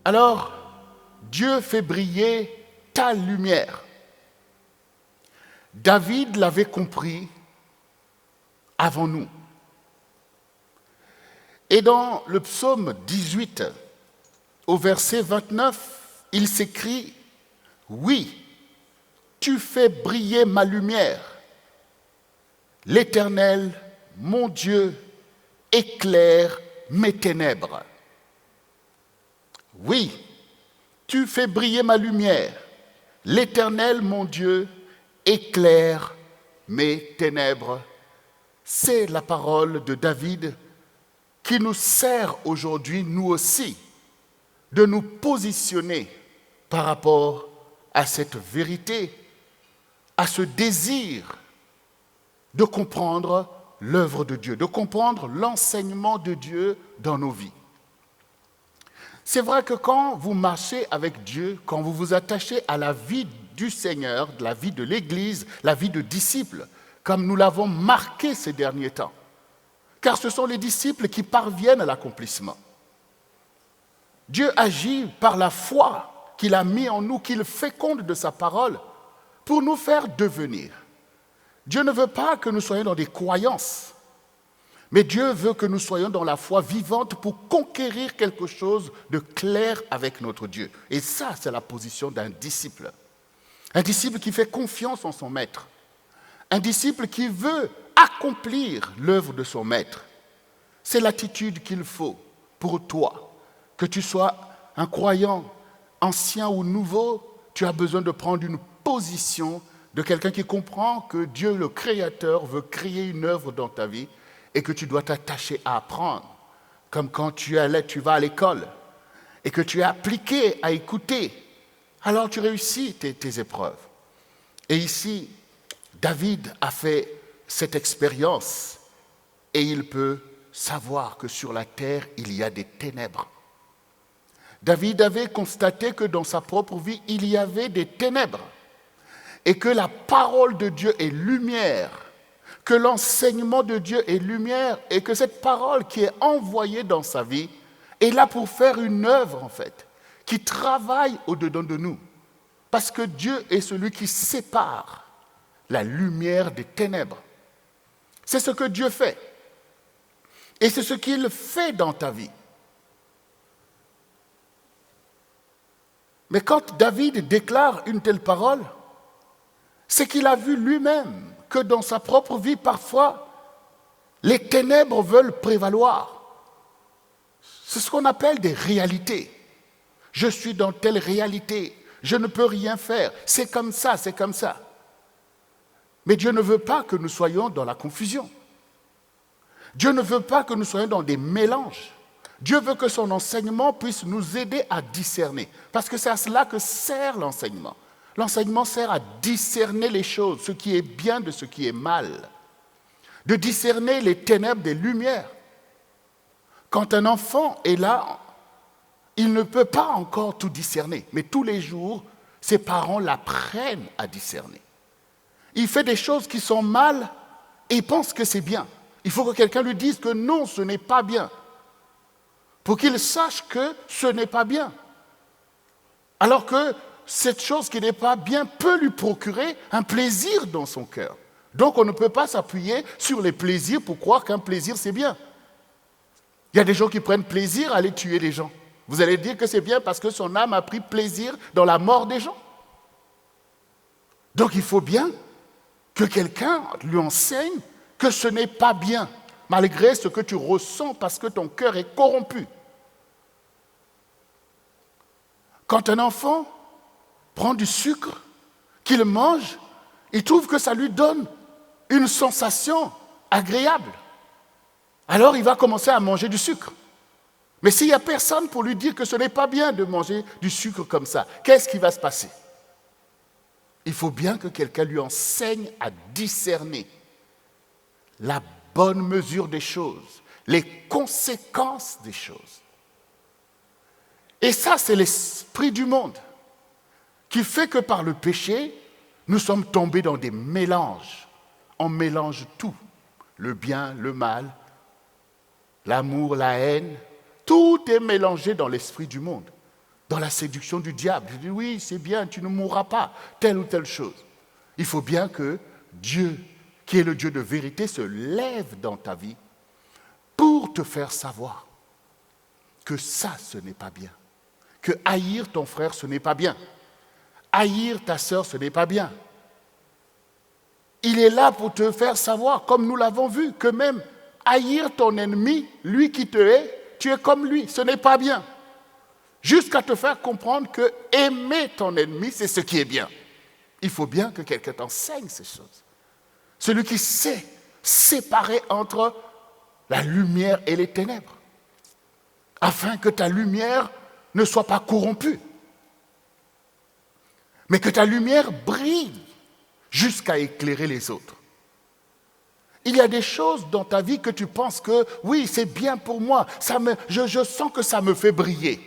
Alors, Dieu fait briller ta lumière. David l'avait compris avant nous. Et dans le psaume 18, au verset 29, il s'écrit « Oui, tu fais briller ma lumière. L'Éternel, mon Dieu, éclaire mes ténèbres. » Oui, tu fais briller ma lumière. L'Éternel, mon Dieu, éclaire mes ténèbres. C'est la parole de David qui nous sert aujourd'hui, nous aussi, de nous positionner par rapport à cette vérité, à ce désir de comprendre l'œuvre de Dieu, de comprendre l'enseignement de Dieu dans nos vies. C'est vrai que quand vous marchez avec Dieu, quand vous vous attachez à la vie du Seigneur, la vie de l'Église, la vie de disciples, comme nous l'avons marqué ces derniers temps, car ce sont les disciples qui parviennent à l'accomplissement. Dieu agit par la foi qu'il a mis en nous, qu'il féconde de sa parole, pour nous faire devenir. Dieu ne veut pas que nous soyons dans des croyances, mais Dieu veut que nous soyons dans la foi vivante pour conquérir quelque chose de clair avec notre Dieu. Et ça, c'est la position d'un disciple. Un disciple qui fait confiance en son maître. Un disciple qui veut accomplir l'œuvre de son maître. C'est l'attitude qu'il faut pour toi. Que tu sois un croyant, ancien ou nouveau, tu as besoin de prendre une position de quelqu'un qui comprend que Dieu, le Créateur, veut créer une œuvre dans ta vie et que tu dois t'attacher à apprendre. Comme quand tu vas à l'école et que tu es appliqué à écouter, alors tu réussis tes épreuves. Et ici, David a fait cette expérience et il peut savoir que sur la terre, il y a des ténèbres. David avait constaté que dans sa propre vie, il y avait des ténèbres et que la parole de Dieu est lumière, que l'enseignement de Dieu est lumière et que cette parole qui est envoyée dans sa vie est là pour faire une œuvre en fait, qui travaille au-dedans de nous. Parce que Dieu est celui qui sépare la lumière des ténèbres. C'est ce que Dieu fait. Et c'est ce qu'il fait dans ta vie. Mais quand David déclare une telle parole, c'est qu'il a vu lui-même que dans sa propre vie, parfois, les ténèbres veulent prévaloir. C'est ce qu'on appelle des réalités. Je suis dans telle réalité, je ne peux rien faire, c'est comme ça, c'est comme ça. Mais Dieu ne veut pas que nous soyons dans la confusion. Dieu ne veut pas que nous soyons dans des mélanges. Dieu veut que son enseignement puisse nous aider à discerner. Parce que c'est à cela que sert l'enseignement. L'enseignement sert à discerner les choses, ce qui est bien de ce qui est mal. De discerner les ténèbres des lumières. Quand un enfant est là, il ne peut pas encore tout discerner. Mais tous les jours, ses parents l'apprennent à discerner. Il fait des choses qui sont mal et il pense que c'est bien. Il faut que quelqu'un lui dise que non, ce n'est pas bien. Pour qu'il sache que ce n'est pas bien. Alors que cette chose qui n'est pas bien peut lui procurer un plaisir dans son cœur. Donc on ne peut pas s'appuyer sur les plaisirs pour croire qu'un plaisir c'est bien. Il y a des gens qui prennent plaisir à aller tuer les gens. Vous allez dire que c'est bien parce que son âme a pris plaisir dans la mort des gens. Donc il faut bien que quelqu'un lui enseigne que ce n'est pas bien, malgré ce que tu ressens parce que ton cœur est corrompu. Quand un enfant prend du sucre, qu'il mange, il trouve que ça lui donne une sensation agréable. Alors il va commencer à manger du sucre. Mais s'il n'y a personne pour lui dire que ce n'est pas bien de manger du sucre comme ça, qu'est-ce qui va se passer? Il faut bien que quelqu'un lui enseigne à discerner la bonne mesure des choses, les conséquences des choses. Et ça, c'est l'esprit du monde qui fait que par le péché, nous sommes tombés dans des mélanges. On mélange tout, le bien, le mal, l'amour, la haine. Tout est mélangé dans l'esprit du monde. dans la séduction du diable. Je dis oui, c'est bien, tu ne mourras pas, telle ou telle chose. Il faut bien que Dieu, qui est le Dieu de vérité, se lève dans ta vie pour te faire savoir que ça, ce n'est pas bien. Que haïr ton frère, ce n'est pas bien. Haïr ta sœur, ce n'est pas bien. Il est là pour te faire savoir, comme nous l'avons vu, que même haïr ton ennemi, lui qui te hait, tu es comme lui, ce n'est pas bien. Jusqu'à te faire comprendre que aimer ton ennemi, c'est ce qui est bien. Il faut bien que quelqu'un t'enseigne ces choses. Celui qui sait séparer entre la lumière et les ténèbres, afin que ta lumière ne soit pas corrompue, mais que ta lumière brille jusqu'à éclairer les autres. Il y a des choses dans ta vie que tu penses que, oui, c'est bien pour moi, je sens que ça me fait briller.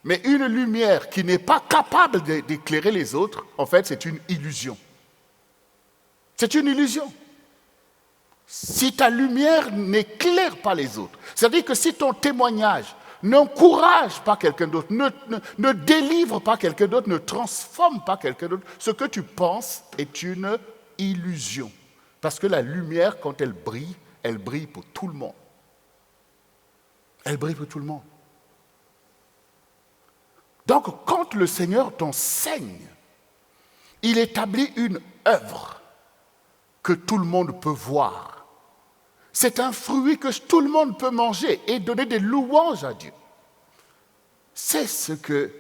Mais une lumière qui n'est pas capable d'éclairer les autres, en fait, c'est une illusion. C'est une illusion. Si ta lumière n'éclaire pas les autres, c'est-à-dire que si ton témoignage n'encourage pas quelqu'un d'autre, ne délivre pas quelqu'un d'autre, ne transforme pas quelqu'un d'autre, ce que tu penses est une illusion. Parce que la lumière, quand elle brille pour tout le monde. Elle brille pour tout le monde. Donc, quand le Seigneur t'enseigne, il établit une œuvre que tout le monde peut voir. C'est un fruit que tout le monde peut manger et donner des louanges à Dieu. C'est ce que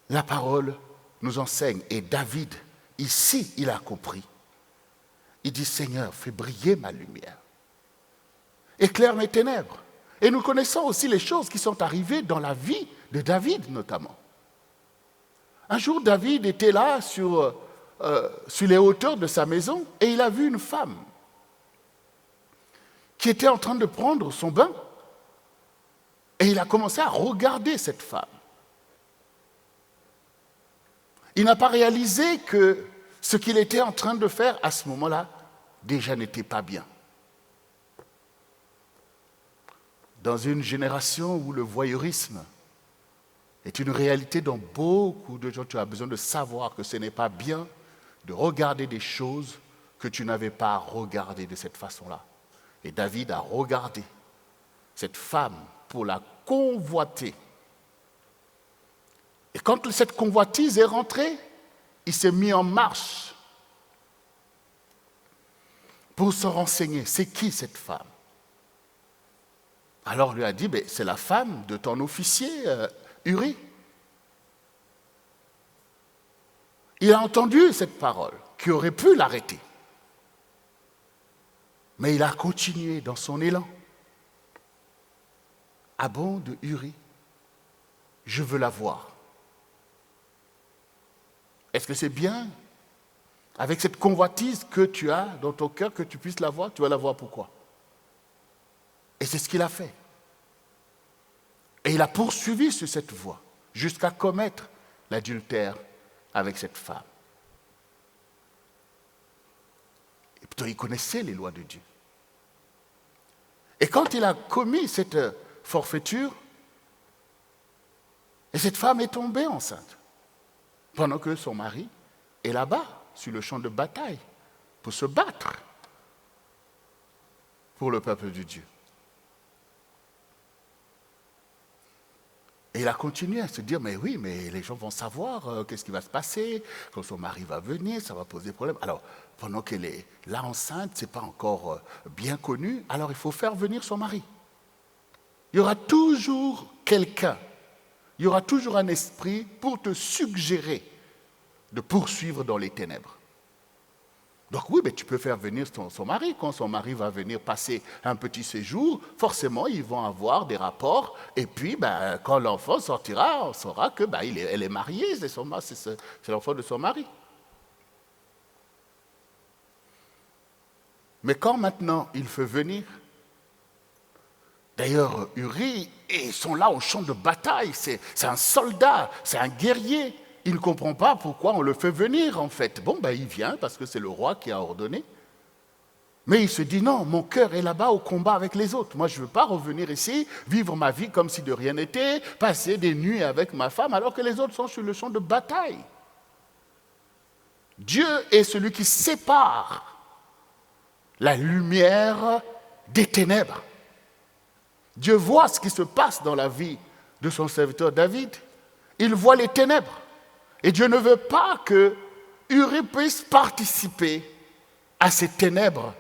la parole nous enseigne. Et David, ici, il a compris. Il dit, Seigneur, fais briller ma lumière. Éclaire mes ténèbres. Et nous connaissons aussi les choses qui sont arrivées dans la vie de David, notamment. Un jour, David était là sur les hauteurs de sa maison et il a vu une femme qui était en train de prendre son bain. Et il a commencé à regarder cette femme. Il n'a pas réalisé que ce qu'il était en train de faire à ce moment-là, déjà n'était pas bien. Dans une génération où le voyeurisme est une réalité dont beaucoup de gens, tu as besoin de savoir que ce n'est pas bien de regarder des choses que tu n'avais pas à regarder de cette façon-là. Et David a regardé cette femme pour la convoiter. Et quand cette convoitise est rentrée, il s'est mis en marche pour se renseigner. C'est qui cette femme? Alors on lui a dit, c'est la femme de ton officier, Uri. Il a entendu cette parole qui aurait pu l'arrêter. Mais il a continué dans son élan. Ah bon, de Uri, je veux la voir. Est-ce que c'est bien, avec cette convoitise que tu as dans ton cœur, que tu puisses la voir? Tu vas la voir pourquoi? Et c'est ce qu'il a fait. Et il a poursuivi sur cette voie, jusqu'à commettre l'adultère avec cette femme. Et pourtant, il connaissait les lois de Dieu. Et quand il a commis cette forfaiture, et cette femme est tombée enceinte, pendant que son mari est là-bas, sur le champ de bataille, pour se battre pour le peuple de Dieu. Et il a continué à se dire, mais oui, mais les gens vont savoir qu'est-ce qui va se passer, quand son mari va venir, ça va poser problème. Alors, pendant qu'elle est là enceinte, ce n'est pas encore bien connu, alors il faut faire venir son mari. Il y aura toujours quelqu'un, il y aura toujours un esprit pour te suggérer de poursuivre dans les ténèbres. Donc oui, mais tu peux faire venir son mari. Quand son mari va venir passer un petit séjour, forcément, ils vont avoir des rapports. Et puis, quand l'enfant sortira, on saura que elle est mariée, c'est l'enfant de son mari. Mais quand maintenant il fait venir, d'ailleurs, Uri, ils sont là au champ de bataille, c'est un soldat, c'est un guerrier. Il ne comprend pas pourquoi on le fait venir, en fait. Il vient parce que c'est le roi qui a ordonné. Mais il se dit, non, mon cœur est là-bas au combat avec les autres. Moi, je ne veux pas revenir ici, vivre ma vie comme si de rien n'était, passer des nuits avec ma femme, alors que les autres sont sur le champ de bataille. Dieu est celui qui sépare la lumière des ténèbres. Dieu voit ce qui se passe dans la vie de son serviteur David. Il voit les ténèbres. Et Dieu ne veut pas que Urie puisse participer à ces ténèbres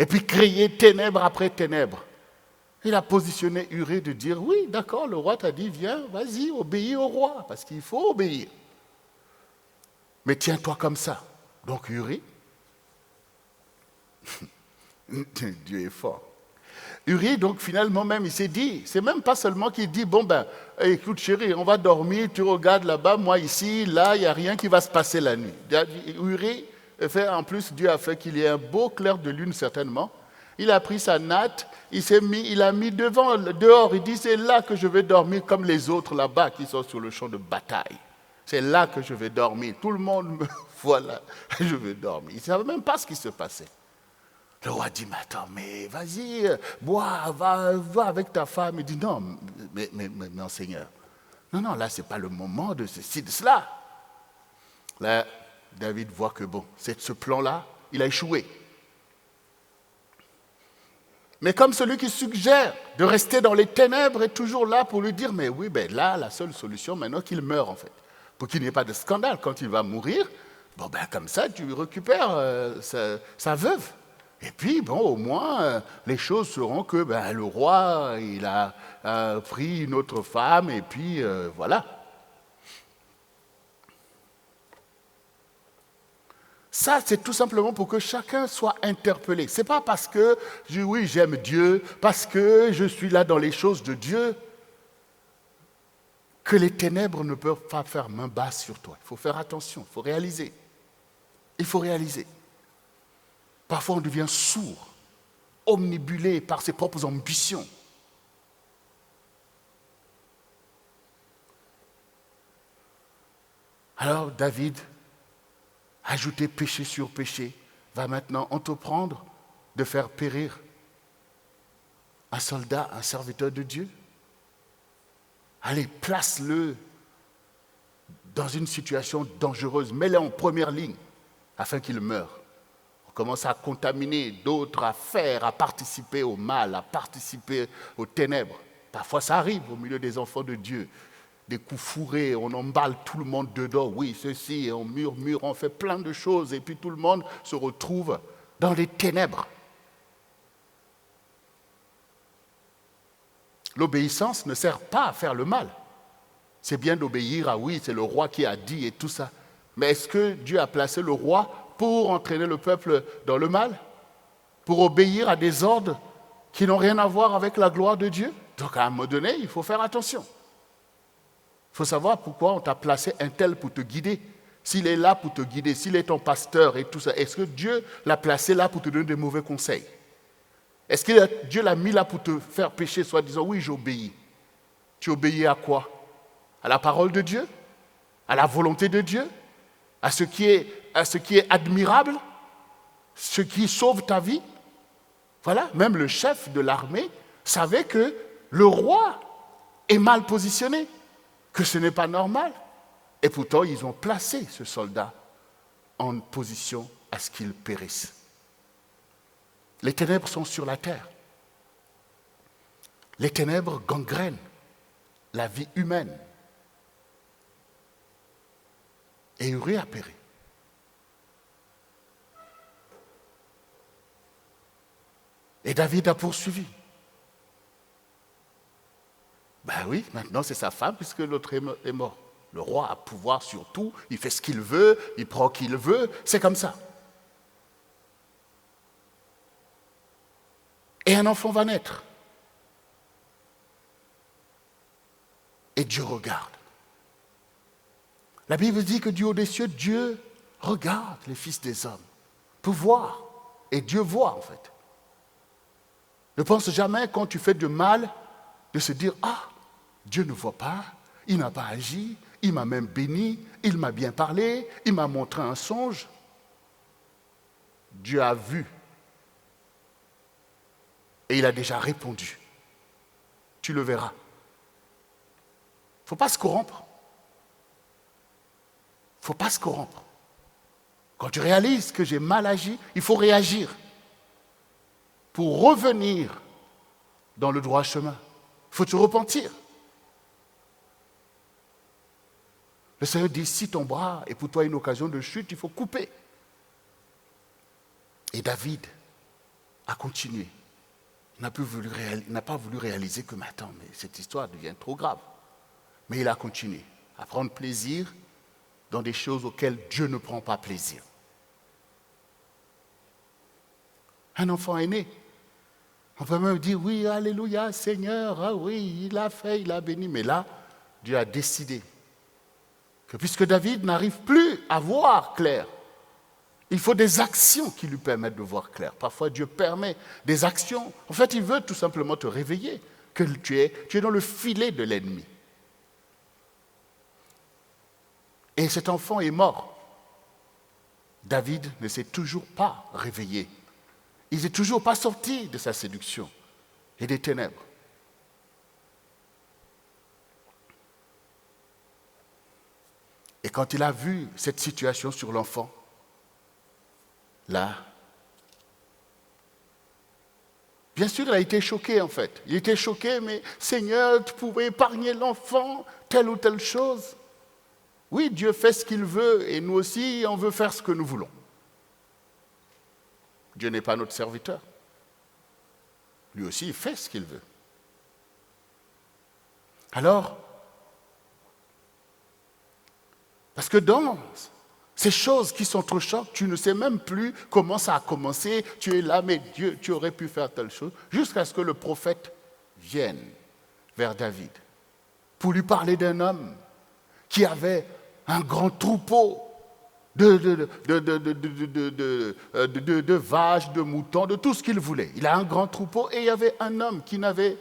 et puis créer ténèbres après ténèbres. Il a positionné Urie de dire, oui, d'accord, le roi t'a dit, viens, vas-y, obéis au roi, parce qu'il faut obéir. Mais tiens-toi comme ça. Donc Urie, Dieu est fort. Urie, donc finalement même, il s'est dit, c'est même pas seulement qu'il dit, bon ben, écoute chérie, on va dormir, tu regardes là-bas, moi ici, là, il n'y a rien qui va se passer la nuit. Urie, en plus, Dieu a fait qu'il y ait un beau clair de lune certainement. Il a pris sa natte, il a mis dehors, il dit, c'est là que je vais dormir comme les autres là-bas qui sont sur le champ de bataille. C'est là que je vais dormir. Tout le monde me voit là, je vais dormir. Il ne savait même pas ce qui se passait. Le roi dit, mais attends, mais vas-y, bois, va avec ta femme. Il dit, non, mais Seigneur, non, là, ce n'est pas le moment de ceci, de cela. Là, David voit que, bon, ce plan-là, il a échoué. Mais comme celui qui suggère de rester dans les ténèbres est toujours là pour lui dire, mais oui, ben là, la seule solution, maintenant qu'il meure, en fait, pour qu'il n'y ait pas de scandale quand il va mourir, bon, ben comme ça, tu récupères sa veuve. Et puis, bon, au moins, les choses seront que ben, le roi, il a pris une autre femme, et puis voilà. Ça, c'est tout simplement pour que chacun soit interpellé. Ce n'est pas parce que, oui, j'aime Dieu, parce que je suis là dans les choses de Dieu, que les ténèbres ne peuvent pas faire main basse sur toi. Il faut faire attention, il faut réaliser. Il faut réaliser. Parfois, on devient sourd, omnibulé par ses propres ambitions. Alors, David, ajouter péché sur péché, va maintenant entreprendre de faire périr un soldat, un serviteur de Dieu. Allez, place-le dans une situation dangereuse, mets-le en première ligne afin qu'il meure. On commence à contaminer d'autres, à faire, à participer au mal, à participer aux ténèbres. Parfois ça arrive au milieu des enfants de Dieu. Des coups fourrés, on emballe tout le monde dedans, oui, ceci, on murmure, on fait plein de choses, et puis tout le monde se retrouve dans les ténèbres. L'obéissance ne sert pas à faire le mal. C'est bien d'obéir, oui, c'est le roi qui a dit et tout ça. Mais est-ce que Dieu a placé le roi pour entraîner le peuple dans le mal? Pour obéir à des ordres qui n'ont rien à voir avec la gloire de Dieu? Donc à un moment donné, il faut faire attention. Il faut savoir pourquoi on t'a placé un tel pour te guider. S'il est là pour te guider, s'il est ton pasteur et tout ça, est-ce que Dieu l'a placé là pour te donner des mauvais conseils? Est-ce que Dieu l'a mis là pour te faire pécher, soit disant, oui, j'obéis. Tu obéis à quoi? À la parole de Dieu? À la volonté de Dieu? À ce qui est admirable? Ce qui sauve ta vie? Voilà, même le chef de l'armée savait que le roi est mal positionné, que ce n'est pas normal. Et pourtant, ils ont placé ce soldat en position à ce qu'il périsse. Les ténèbres sont sur la terre. Les ténèbres gangrènent la vie humaine. Et Urie a péri. Et David a poursuivi. Ben oui, maintenant c'est sa femme puisque l'autre est mort. Le roi a pouvoir sur tout, il fait ce qu'il veut, il prend qui il veut, c'est comme ça. Et un enfant va naître. Et Dieu regarde. La Bible dit que du haut des cieux, Dieu regarde les fils des hommes pour voir. Et Dieu voit en fait. Ne pense jamais quand tu fais du mal de se dire « Ah, Dieu ne voit pas, il n'a pas agi, il m'a même béni, il m'a bien parlé, il m'a montré un songe. » Dieu a vu Et il a déjà répondu. Tu le verras. Il ne faut pas se corrompre. Il ne faut pas se corrompre. Quand tu réalises que j'ai mal agi, il faut réagir pour revenir dans le droit chemin. Il faut te repentir. Le Seigneur dit, si ton bras est pour toi une occasion de chute, il faut couper. Et David a continué. Il n'a pas voulu réaliser que, mais attends, mais cette histoire devient trop grave. Mais il a continué à prendre plaisir dans des choses auxquelles Dieu ne prend pas plaisir. Un enfant est né. On peut même dire, oui, alléluia, Seigneur, ah oui, il a fait, il a béni. Mais là, Dieu a décidé que puisque David n'arrive plus à voir clair, il faut des actions qui lui permettent de voir clair. Parfois, Dieu permet des actions. En fait, il veut tout simplement te réveiller, que tu es dans le filet de l'ennemi. Et cet enfant est mort. David ne s'est toujours pas réveillé. Il n'est toujours pas sorti de sa séduction et des ténèbres. Et quand il a vu cette situation sur l'enfant, là, bien sûr, il a été choqué en fait. Il était choqué, mais Seigneur, tu pouvais épargner l'enfant, telle ou telle chose. Oui, Dieu fait ce qu'il veut et nous aussi, on veut faire ce que nous voulons. Dieu n'est pas notre serviteur. Lui aussi, il fait ce qu'il veut. Alors, parce que dans ces choses qui sont trop chocs, tu ne sais même plus comment ça a commencé. Tu es là, mais Dieu, tu aurais pu faire telle chose. Jusqu'à ce que le prophète vienne vers David pour lui parler d'un homme qui avait un grand troupeau de vaches, de moutons, de tout ce qu'il voulait. Il a un grand troupeau et il y avait un homme qui n'avait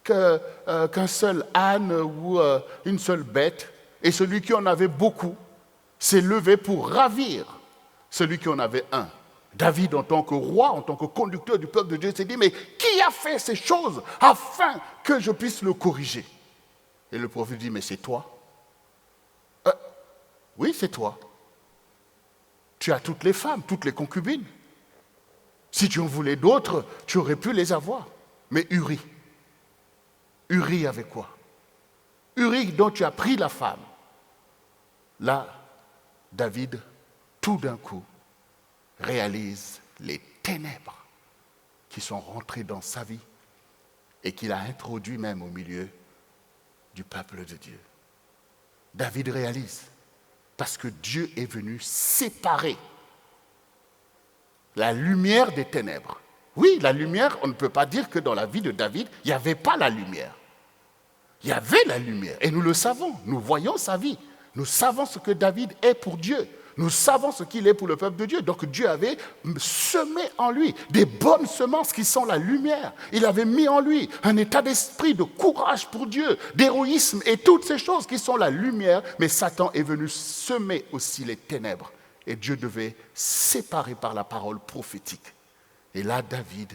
qu'un seul âne ou une seule bête. Et celui qui en avait beaucoup s'est levé pour ravir celui qui en avait un. David, en tant que roi, en tant que conducteur du peuple de Dieu, s'est dit, mais qui a fait ces choses afin que je puisse le corriger? Et le prophète dit, mais c'est toi. Oui, c'est toi. Tu as toutes les femmes, toutes les concubines. Si tu en voulais d'autres, tu aurais pu les avoir. Mais Uri avait quoi? Uri dont tu as pris la femme. Là, David, tout d'un coup, réalise les ténèbres qui sont rentrées dans sa vie et qu'il a introduit même au milieu du peuple de Dieu. David réalise, parce que Dieu est venu séparer la lumière des ténèbres. Oui, la lumière, on ne peut pas dire que dans la vie de David, il n'y avait pas la lumière. Il y avait la lumière, et nous le savons, nous voyons sa vie. Nous savons ce que David est pour Dieu. Nous savons ce qu'il est pour le peuple de Dieu. Donc Dieu avait semé en lui des bonnes semences qui sont la lumière. Il avait mis en lui un état d'esprit de courage pour Dieu, d'héroïsme et toutes ces choses qui sont la lumière. Mais Satan est venu semer aussi les ténèbres. Et Dieu devait séparer par la parole prophétique. Et là, David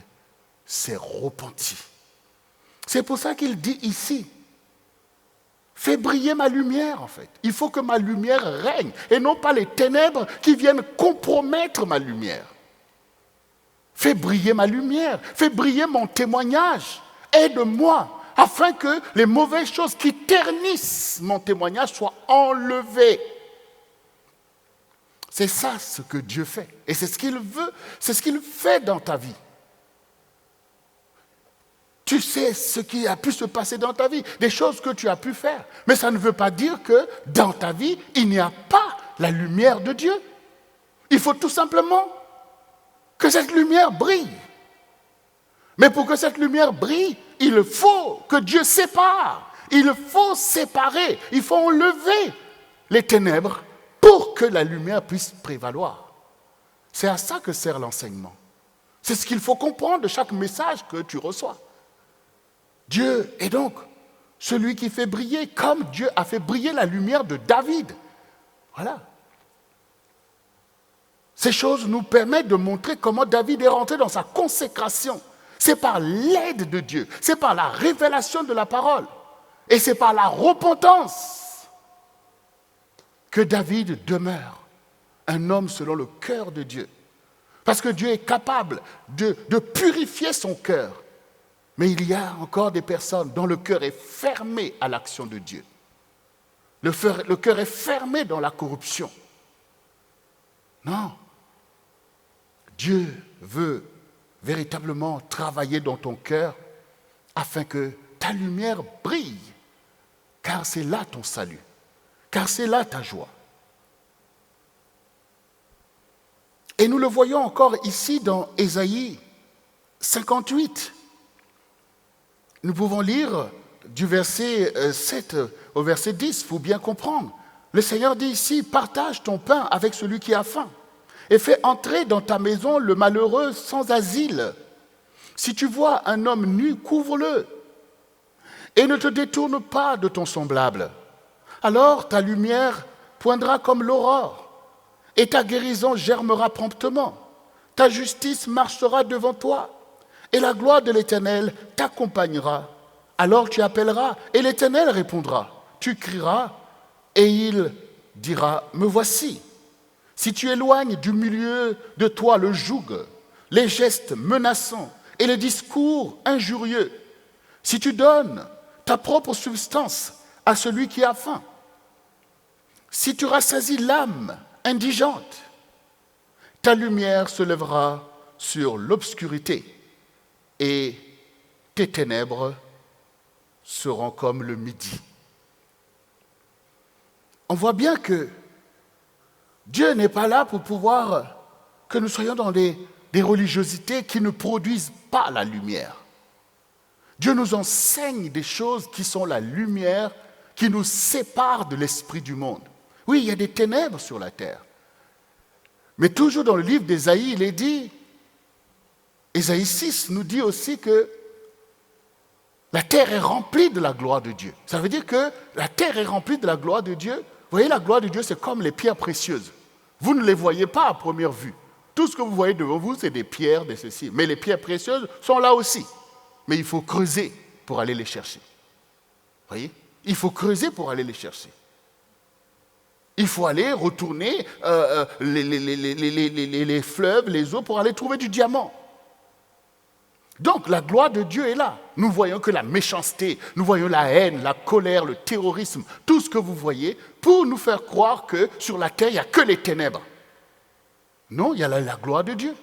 s'est repenti. C'est pour ça qu'il dit ici, fais briller ma lumière, en fait. Il faut que ma lumière règne, et non pas les ténèbres qui viennent compromettre ma lumière. Fais briller ma lumière, fais briller mon témoignage. Aide-moi, afin que les mauvaises choses qui ternissent mon témoignage soient enlevées. C'est ça ce que Dieu fait, et c'est ce qu'il veut, c'est ce qu'il fait dans ta vie. Tu sais ce qui a pu se passer dans ta vie, des choses que tu as pu faire. Mais ça ne veut pas dire que dans ta vie, il n'y a pas la lumière de Dieu. Il faut tout simplement que cette lumière brille. Mais pour que cette lumière brille, il faut que Dieu sépare. Il faut séparer, il faut enlever les ténèbres pour que la lumière puisse prévaloir. C'est à ça que sert l'enseignement. C'est ce qu'il faut comprendre de chaque message que tu reçois. Dieu est donc celui qui fait briller, comme Dieu a fait briller la lumière de David. Voilà. Ces choses nous permettent de montrer comment David est rentré dans sa consécration. C'est par l'aide de Dieu, c'est par la révélation de la parole et c'est par la repentance que David demeure un homme selon le cœur de Dieu. Parce que Dieu est capable de purifier son cœur. Mais il y a encore des personnes dont le cœur est fermé à l'action de Dieu. Le cœur est fermé dans la corruption. Non. Dieu veut véritablement travailler dans ton cœur afin que ta lumière brille. Car c'est là ton salut. Car c'est là ta joie. Et nous le voyons encore ici dans Ésaïe 58. Nous pouvons lire du verset 7 au verset 10, il faut bien comprendre. Le Seigneur dit ici, partage ton pain avec celui qui a faim et fais entrer dans ta maison le malheureux sans asile. Si tu vois un homme nu, couvre-le et ne te détourne pas de ton semblable. Alors ta lumière poindra comme l'aurore et ta guérison germera promptement. Ta justice marchera devant toi et la gloire de l'Éternel t'accompagnera. Alors tu appelleras et l'Éternel répondra. Tu crieras et il dira, me voici. Si tu éloignes du milieu de toi le joug, les gestes menaçants et les discours injurieux, si tu donnes ta propre substance à celui qui a faim, si tu rassasies l'âme indigente, ta lumière se lèvera sur l'obscurité et tes ténèbres seront comme le midi. On voit bien que Dieu n'est pas là pour pouvoir que nous soyons dans des religiosités qui ne produisent pas la lumière. Dieu nous enseigne des choses qui sont la lumière, qui nous séparent de l'esprit du monde. Oui, il y a des ténèbres sur la terre. Mais toujours dans le livre d'Ésaïe, il est dit, Ésaïe 6 nous dit aussi que la terre est remplie de la gloire de Dieu. Ça veut dire que la terre est remplie de la gloire de Dieu. Vous voyez, la gloire de Dieu, c'est comme les pierres précieuses. Vous ne les voyez pas à première vue. Tout ce que vous voyez devant vous, c'est des pierres, des ceci. Mais les pierres précieuses sont là aussi. Mais il faut creuser pour aller les chercher. Vous voyez? Il faut creuser pour aller les chercher. Il faut aller retourner les fleuves, les eaux pour aller trouver du diamant. Donc la gloire de Dieu est là. Nous voyons que la méchanceté, nous voyons la haine, la colère, le terrorisme, tout ce que vous voyez, pour nous faire croire que sur la terre, il n'y a que les ténèbres. Non, il y a la gloire de Dieu.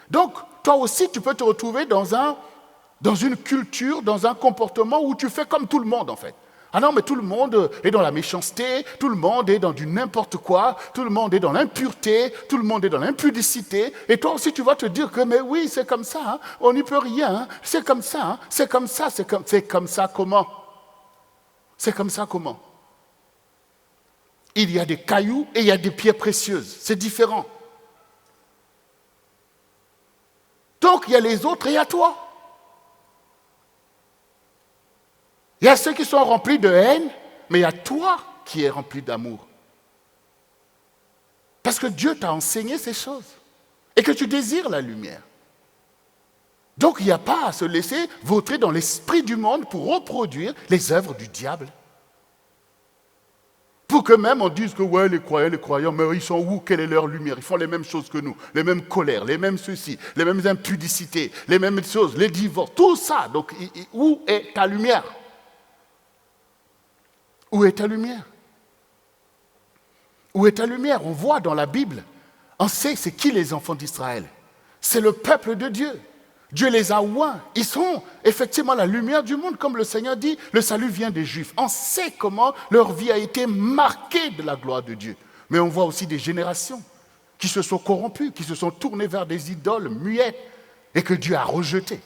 Donc, toi aussi, tu peux te retrouver dans une culture, dans un comportement où tu fais comme tout le monde, en fait. Ah non, mais tout le monde est dans la méchanceté, tout le monde est dans du n'importe quoi, tout le monde est dans l'impureté, tout le monde est dans l'impudicité. Et toi aussi, tu vas te dire que, mais oui, c'est comme ça, hein, on n'y peut rien, hein, c'est comme ça, hein, c'est comme ça, c'est comme ça comment? C'est comme ça comment? Il y a des cailloux et il y a des pierres précieuses, c'est différent. Donc, il y a les autres et il y a toi. Il y a ceux qui sont remplis de haine, mais il y a toi qui es rempli d'amour. Parce que Dieu t'a enseigné ces choses et que tu désires la lumière. Donc il n'y a pas à se laisser vautrer dans l'esprit du monde pour reproduire les œuvres du diable. Pour que même on dise que ouais, les croyants, mais ils sont où? Quelle est leur lumière? Ils font les mêmes choses que nous, les mêmes colères, les mêmes ceci, les mêmes impudicités, les mêmes choses, les divorces, tout ça. Donc où est ta lumière? Où est ta lumière? Où est ta lumière? On voit dans la Bible, on sait c'est qui les enfants d'Israël. C'est le peuple de Dieu. Dieu les a oints. Ils sont effectivement la lumière du monde. Comme le Seigneur dit, le salut vient des Juifs. On sait comment leur vie a été marquée de la gloire de Dieu. Mais on voit aussi des générations qui se sont corrompues, qui se sont tournées vers des idoles muettes et que Dieu a rejetées.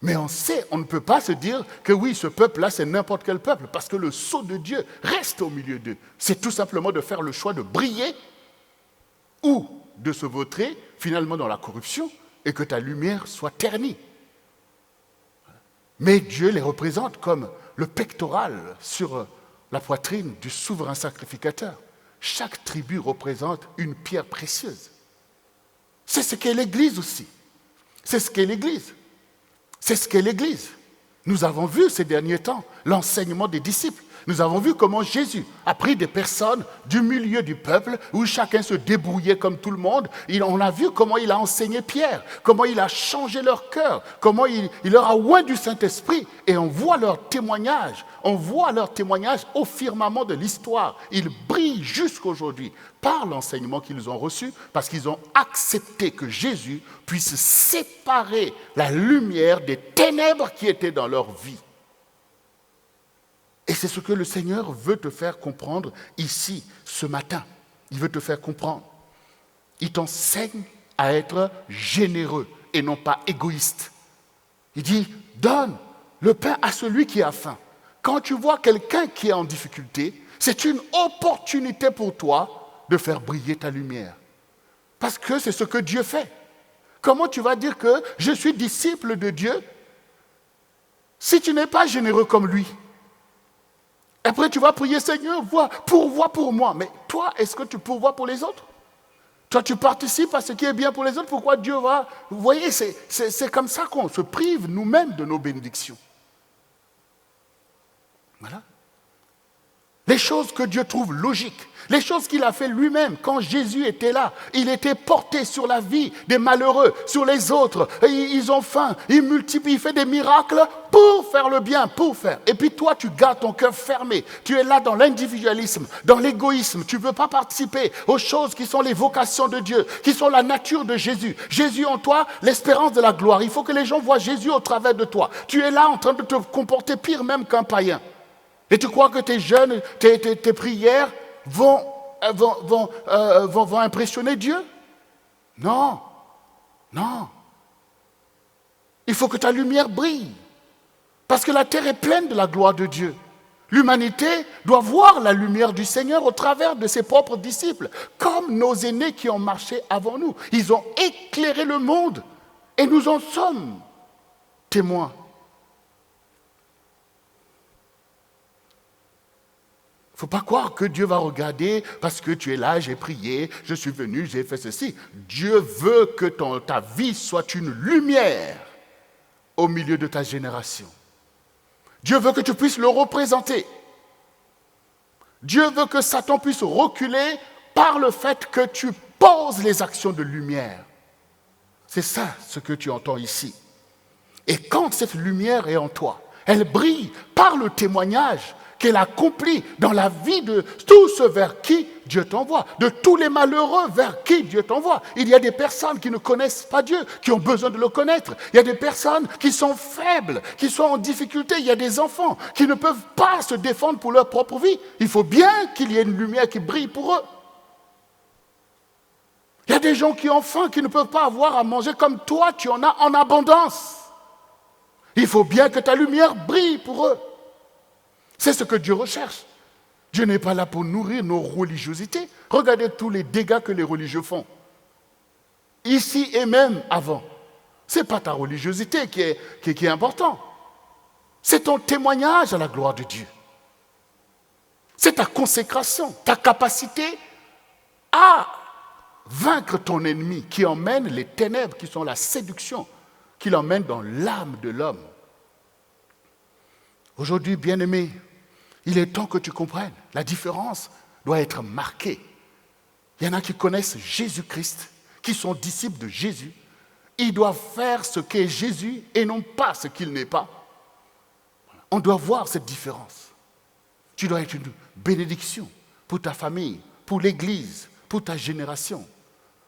Mais on sait, on ne peut pas se dire que oui, ce peuple-là, c'est n'importe quel peuple, parce que le sceau de Dieu reste au milieu d'eux. C'est tout simplement de faire le choix de briller ou de se vautrer finalement dans la corruption et que ta lumière soit ternie. Mais Dieu les représente comme le pectoral sur la poitrine du souverain sacrificateur. Chaque tribu représente une pierre précieuse. C'est ce qu'est l'Église aussi. C'est ce qu'est l'Église. C'est ce qu'est l'Église. Nous avons vu ces derniers temps l'enseignement des disciples. Nous avons vu comment Jésus a pris des personnes du milieu du peuple où chacun se débrouillait comme tout le monde. On a vu comment il a enseigné Pierre, comment il a changé leur cœur, comment il leur a oint du Saint-Esprit. Et on voit leur témoignage au firmament de l'histoire. Ils brillent jusqu'aujourd'hui par l'enseignement qu'ils ont reçu parce qu'ils ont accepté que Jésus puisse séparer la lumière des ténèbres qui étaient dans leur vie. Et c'est ce que le Seigneur veut te faire comprendre ici, ce matin. Il veut te faire comprendre. Il t'enseigne à être généreux et non pas égoïste. Il dit, donne le pain à celui qui a faim. Quand tu vois quelqu'un qui est en difficulté, c'est une opportunité pour toi de faire briller ta lumière. Parce que c'est ce que Dieu fait. Comment tu vas dire que je suis disciple de Dieu si tu n'es pas généreux comme lui? Après, tu vas prier, Seigneur, pourvois pour moi. Mais toi, est-ce que tu pourvois pour les autres? Toi, tu participes à ce qui est bien pour les autres. Pourquoi Dieu va... Vous voyez, c'est comme ça qu'on se prive nous-mêmes de nos bénédictions. Voilà. Les choses que Dieu trouve logiques, les choses qu'il a fait lui-même quand Jésus était là. Il était porté sur la vie des malheureux, sur les autres. Ils ont faim, il multiplie, il fait des miracles pour faire le bien, pour faire. Et puis toi, tu gardes ton cœur fermé. Tu es là dans l'individualisme, dans l'égoïsme. Tu ne veux pas participer aux choses qui sont les vocations de Dieu, qui sont la nature de Jésus. Jésus en toi, l'espérance de la gloire. Il faut que les gens voient Jésus au travers de toi. Tu es là en train de te comporter pire même qu'un païen. Et tu crois que tes jeûnes, tes prières vont impressionner Dieu? Non, non. Il faut que ta lumière brille. Parce que la terre est pleine de la gloire de Dieu. L'humanité doit voir la lumière du Seigneur au travers de ses propres disciples, comme nos aînés qui ont marché avant nous. Ils ont éclairé le monde et nous en sommes témoins. Il ne faut pas croire que Dieu va regarder parce que tu es là, j'ai prié, je suis venu, j'ai fait ceci. Dieu veut que ta vie soit une lumière au milieu de ta génération. Dieu veut que tu puisses le représenter. Dieu veut que Satan puisse reculer par le fait que tu poses les actions de lumière. C'est ça ce que tu entends ici. Et quand cette lumière est en toi, elle brille par le témoignage qu'elle accomplit dans la vie de tous ceux vers qui Dieu t'envoie, de tous les malheureux vers qui Dieu t'envoie. Il y a des personnes qui ne connaissent pas Dieu, qui ont besoin de le connaître. Il y a des personnes qui sont faibles, qui sont en difficulté. Il y a des enfants qui ne peuvent pas se défendre pour leur propre vie. Il faut bien qu'il y ait une lumière qui brille pour eux. Il y a des gens qui ont faim, qui ne peuvent pas avoir à manger comme toi, tu en as en abondance. Il faut bien que ta lumière brille pour eux. C'est ce que Dieu recherche. Dieu n'est pas là pour nourrir nos religiosités. Regardez tous les dégâts que les religieux font. Ici et même avant. Ce n'est pas ta religiosité qui est important. C'est ton témoignage à la gloire de Dieu. C'est ta consécration, ta capacité à vaincre ton ennemi qui emmène les ténèbres, qui sont la séduction, qui l'emmène dans l'âme de l'homme. Aujourd'hui, bien-aimé, il est temps que tu comprennes. La différence doit être marquée. Il y en a qui connaissent Jésus-Christ, qui sont disciples de Jésus. Ils doivent faire ce qu'est Jésus et non pas ce qu'il n'est pas. On doit voir cette différence. Tu dois être une bénédiction pour ta famille, pour l'Église, pour ta génération.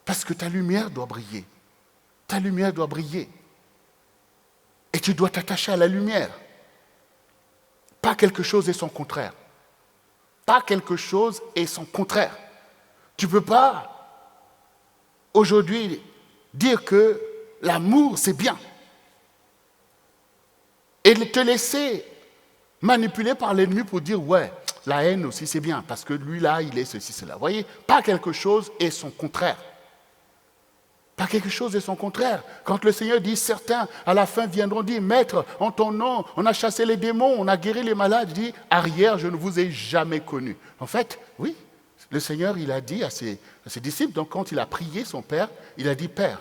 Parce que ta lumière doit briller. Ta lumière doit briller. Et tu dois t'attacher à la lumière. Pas quelque chose et son contraire. Pas quelque chose et son contraire. Tu ne peux pas aujourd'hui dire que l'amour c'est bien et te laisser manipuler par l'ennemi pour dire ouais, la haine aussi c'est bien parce que lui là il est ceci, cela. Vous voyez, pas quelque chose et son contraire. Pas quelque chose et son contraire. Quand le Seigneur dit, certains à la fin viendront dire, Maître, en ton nom, on a chassé les démons, on a guéri les malades, il dit, arrière, je ne vous ai jamais connu. En fait, oui, le Seigneur, il a dit à ses disciples, donc quand il a prié son Père, il a dit, Père,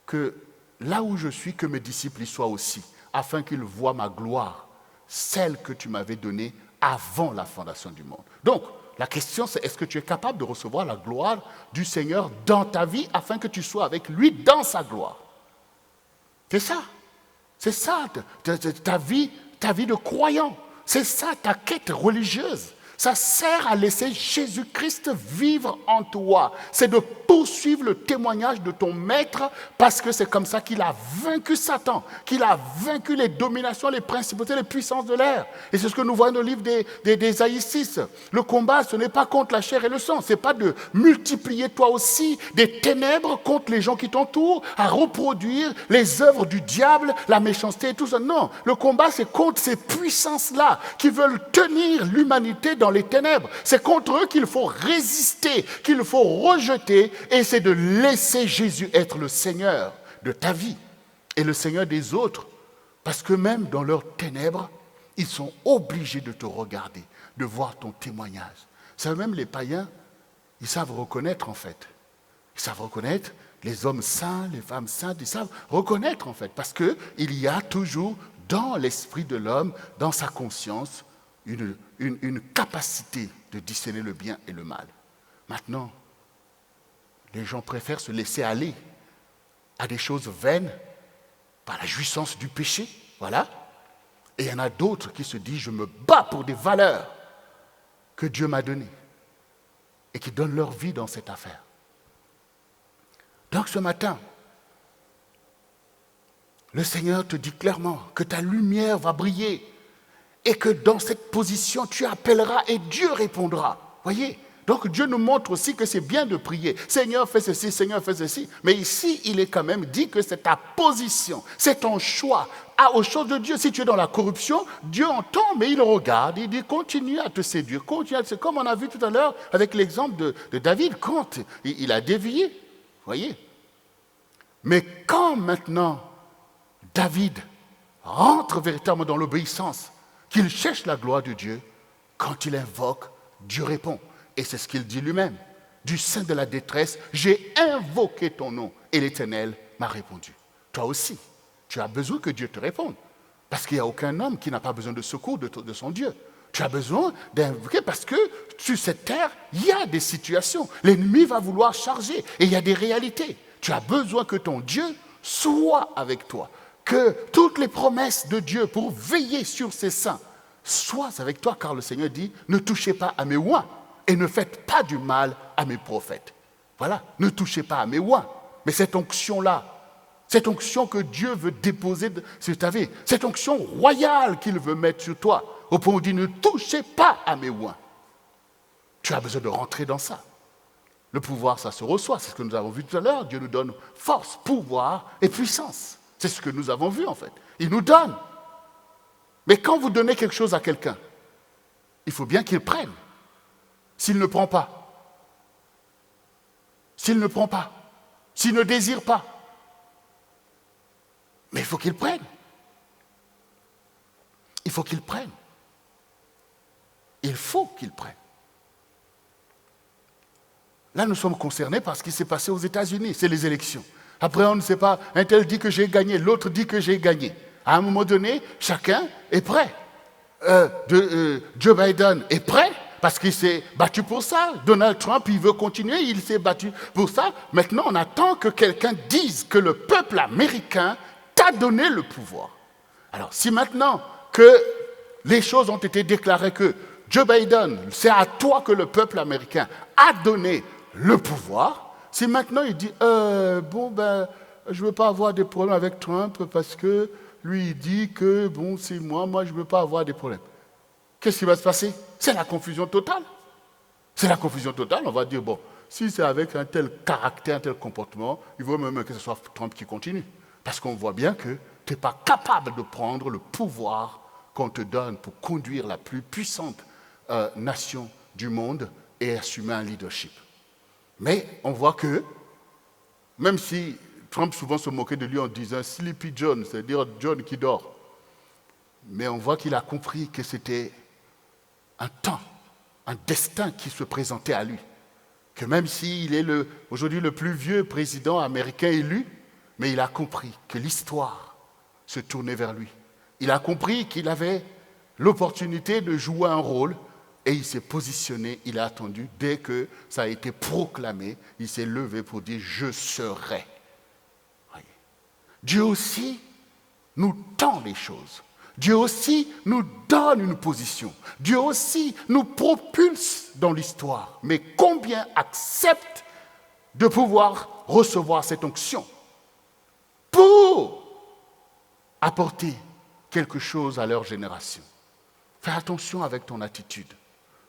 que là où je suis, que mes disciples y soient aussi, afin qu'ils voient ma gloire, celle que tu m'avais donnée avant la fondation du monde. Donc, la question c'est, est-ce que tu es capable de recevoir la gloire du Seigneur dans ta vie, afin que tu sois avec lui dans sa gloire? C'est ça. C'est ça, ta vie de croyant. C'est ça, ta quête religieuse. Ça sert à laisser Jésus-Christ vivre en toi. C'est de poursuivre le témoignage de ton maître, parce que c'est comme ça qu'il a vaincu Satan, qu'il a vaincu les dominations, les principautés, les puissances de l'air. Et c'est ce que nous voyons dans le livre d'Ésaïe 6. Le combat, ce n'est pas contre la chair et le sang. Ce n'est pas de multiplier toi aussi des ténèbres contre les gens qui t'entourent, à reproduire les œuvres du diable, la méchanceté et tout ça. Non, le combat, c'est contre ces puissances-là qui veulent tenir l'humanité dans les ténèbres. C'est contre eux qu'il faut résister, qu'il faut rejeter, et c'est de laisser Jésus être le Seigneur de ta vie et le Seigneur des autres, parce que même dans leurs ténèbres, ils sont obligés de te regarder, de voir ton témoignage. Ça, même les païens, ils savent reconnaître en fait. Ils savent reconnaître les hommes saints, les femmes saintes, ils savent reconnaître en fait, parce qu'il y a toujours dans l'esprit de l'homme, dans sa conscience, une capacité de discerner le bien et le mal. Maintenant, les gens préfèrent se laisser aller à des choses vaines par la jouissance du péché, voilà. Et il y en a d'autres qui se disent, je me bats pour des valeurs que Dieu m'a données et qui donnent leur vie dans cette affaire. Donc ce matin, le Seigneur te dit clairement que ta lumière va briller, et que dans cette position, tu appelleras et Dieu répondra. Voyez? Donc Dieu nous montre aussi que c'est bien de prier. Seigneur, fais ceci, Seigneur, fais ceci. Mais ici, il est quand même dit que c'est ta position, c'est ton choix aux choses de Dieu. Si tu es dans la corruption, Dieu entend, mais il regarde, il dit continue à te séduire, continue à te séduire. Comme on a vu tout à l'heure avec l'exemple de David, quand il a dévié. Voyez? Mais quand maintenant David rentre véritablement dans l'obéissance, qu'il cherche la gloire de Dieu, quand il invoque, Dieu répond. Et c'est ce qu'il dit lui-même. Du sein de la détresse, j'ai invoqué ton nom et l'Éternel m'a répondu. Toi aussi, tu as besoin que Dieu te réponde. Parce qu'il n'y a aucun homme qui n'a pas besoin de secours de son Dieu. Tu as besoin d'invoquer parce que sur cette terre, il y a des situations. L'ennemi va vouloir charger et il y a des réalités. Tu as besoin que ton Dieu soit avec toi. Que toutes les promesses de Dieu pour veiller sur ses saints soient avec toi, car le Seigneur dit, ne touchez pas à mes oints et ne faites pas du mal à mes prophètes. Voilà, ne touchez pas à mes oints. Mais cette onction-là, cette onction que Dieu veut déposer sur ta vie, cette onction royale qu'il veut mettre sur toi, au point où il dit, ne touchez pas à mes oints. Tu as besoin de rentrer dans ça. Le pouvoir, ça se reçoit, c'est ce que nous avons vu tout à l'heure. Dieu nous donne force, pouvoir et puissance. C'est ce que nous avons vu en fait. Il nous donne. Mais quand vous donnez quelque chose à quelqu'un, il faut bien qu'il prenne. S'il ne prend pas, s'il ne désire pas, mais il faut qu'il prenne. Il faut qu'il prenne. Il faut qu'il prenne. Là, nous sommes concernés par ce qui s'est passé aux États-Unis. C'est les élections. Après, on ne sait pas, un tel dit que j'ai gagné, l'autre dit que j'ai gagné. À un moment donné, chacun est prêt. Joe Biden est prêt parce qu'il s'est battu pour ça. Donald Trump, il veut continuer, il s'est battu pour ça. Maintenant, on attend que quelqu'un dise que le peuple américain t'a donné le pouvoir. Alors, si maintenant que les choses ont été déclarées que Joe Biden, c'est à toi que le peuple américain a donné le pouvoir, si maintenant il dit, je ne veux pas avoir des problèmes avec Trump parce que lui il dit que, bon, c'est moi je ne veux pas avoir des problèmes. Qu'est-ce qui va se passer? C'est la confusion totale. C'est la confusion totale. On va dire, bon, si c'est avec un tel caractère, un tel comportement, il vaut même que ce soit Trump qui continue. Parce qu'on voit bien que tu n'es pas capable de prendre le pouvoir qu'on te donne pour conduire la plus puissante nation du monde et assumer un leadership. Mais on voit que, même si Trump souvent se moquait de lui en disant « Sleepy John », c'est-à-dire John qui dort, mais on voit qu'il a compris que c'était un temps, un destin qui se présentait à lui. Que même s'il est aujourd'hui le plus vieux président américain élu, Mais il a compris que l'histoire se tournait vers lui. Il a compris qu'il avait l'opportunité de jouer un rôle et il s'est positionné, il a attendu. Dès que ça a été proclamé, il s'est levé pour dire « Je serai ». Dieu aussi nous tend les choses. Dieu aussi nous donne une position. Dieu aussi nous propulse dans l'histoire. Mais combien acceptent de pouvoir recevoir cette onction pour apporter quelque chose à leur génération? Fais attention avec ton attitude.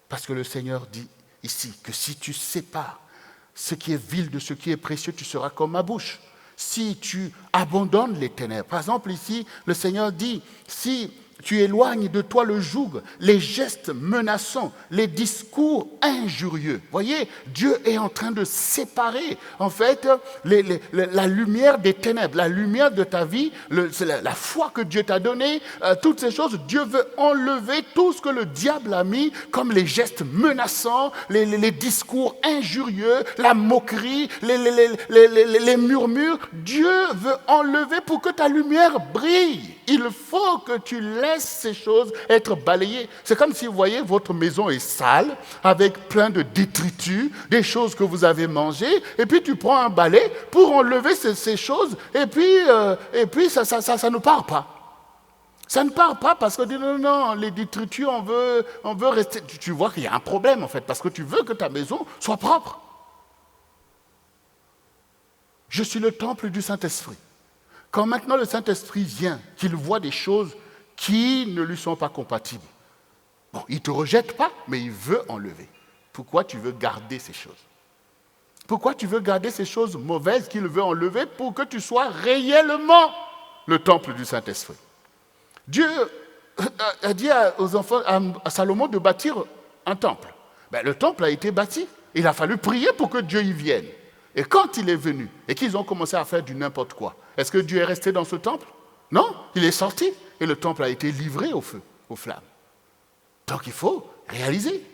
Parce que le Seigneur dit ici que si tu sépares ce qui est vil de ce qui est précieux, tu seras comme ma bouche. Si tu abandonnes les ténèbres. Par exemple, ici, le Seigneur dit, si tu éloignes de toi le joug, les gestes menaçants, les discours injurieux. Voyez, Dieu est en train de séparer, en fait, la lumière des ténèbres, la lumière de ta vie, la foi que Dieu t'a donnée, toutes ces choses. Dieu veut enlever tout ce que le diable a mis, comme les gestes menaçants, les discours injurieux, la moquerie, les murmures. Dieu veut enlever pour que ta lumière brille. Il faut que tu laisses ces choses être balayées. C'est comme si vous voyez votre maison est sale, avec plein de détritus, des choses que vous avez mangées, et puis tu prends un balai pour enlever ces choses, et puis ça ne part pas. Ça ne part pas parce que dit non, les détritus, on veut rester. Tu vois qu'il y a un problème en fait, parce que tu veux que ta maison soit propre. Je suis le temple du Saint-Esprit. Quand maintenant le Saint-Esprit vient, qu'il voit des choses qui ne lui sont pas compatibles, bon, il ne te rejette pas, mais il veut enlever. Pourquoi tu veux garder ces choses? Pourquoi tu veux garder ces choses mauvaises qu'il veut enlever pour que tu sois réellement le temple du Saint-Esprit? Dieu a dit aux enfants, à Salomon de bâtir un temple. Ben, le temple a été bâti. Il a fallu prier pour que Dieu y vienne. Et quand il est venu et qu'ils ont commencé à faire du n'importe quoi, est-ce que Dieu est resté dans ce temple? Non, il est sorti et le temple a été livré au feu, aux flammes. Donc il faut réaliser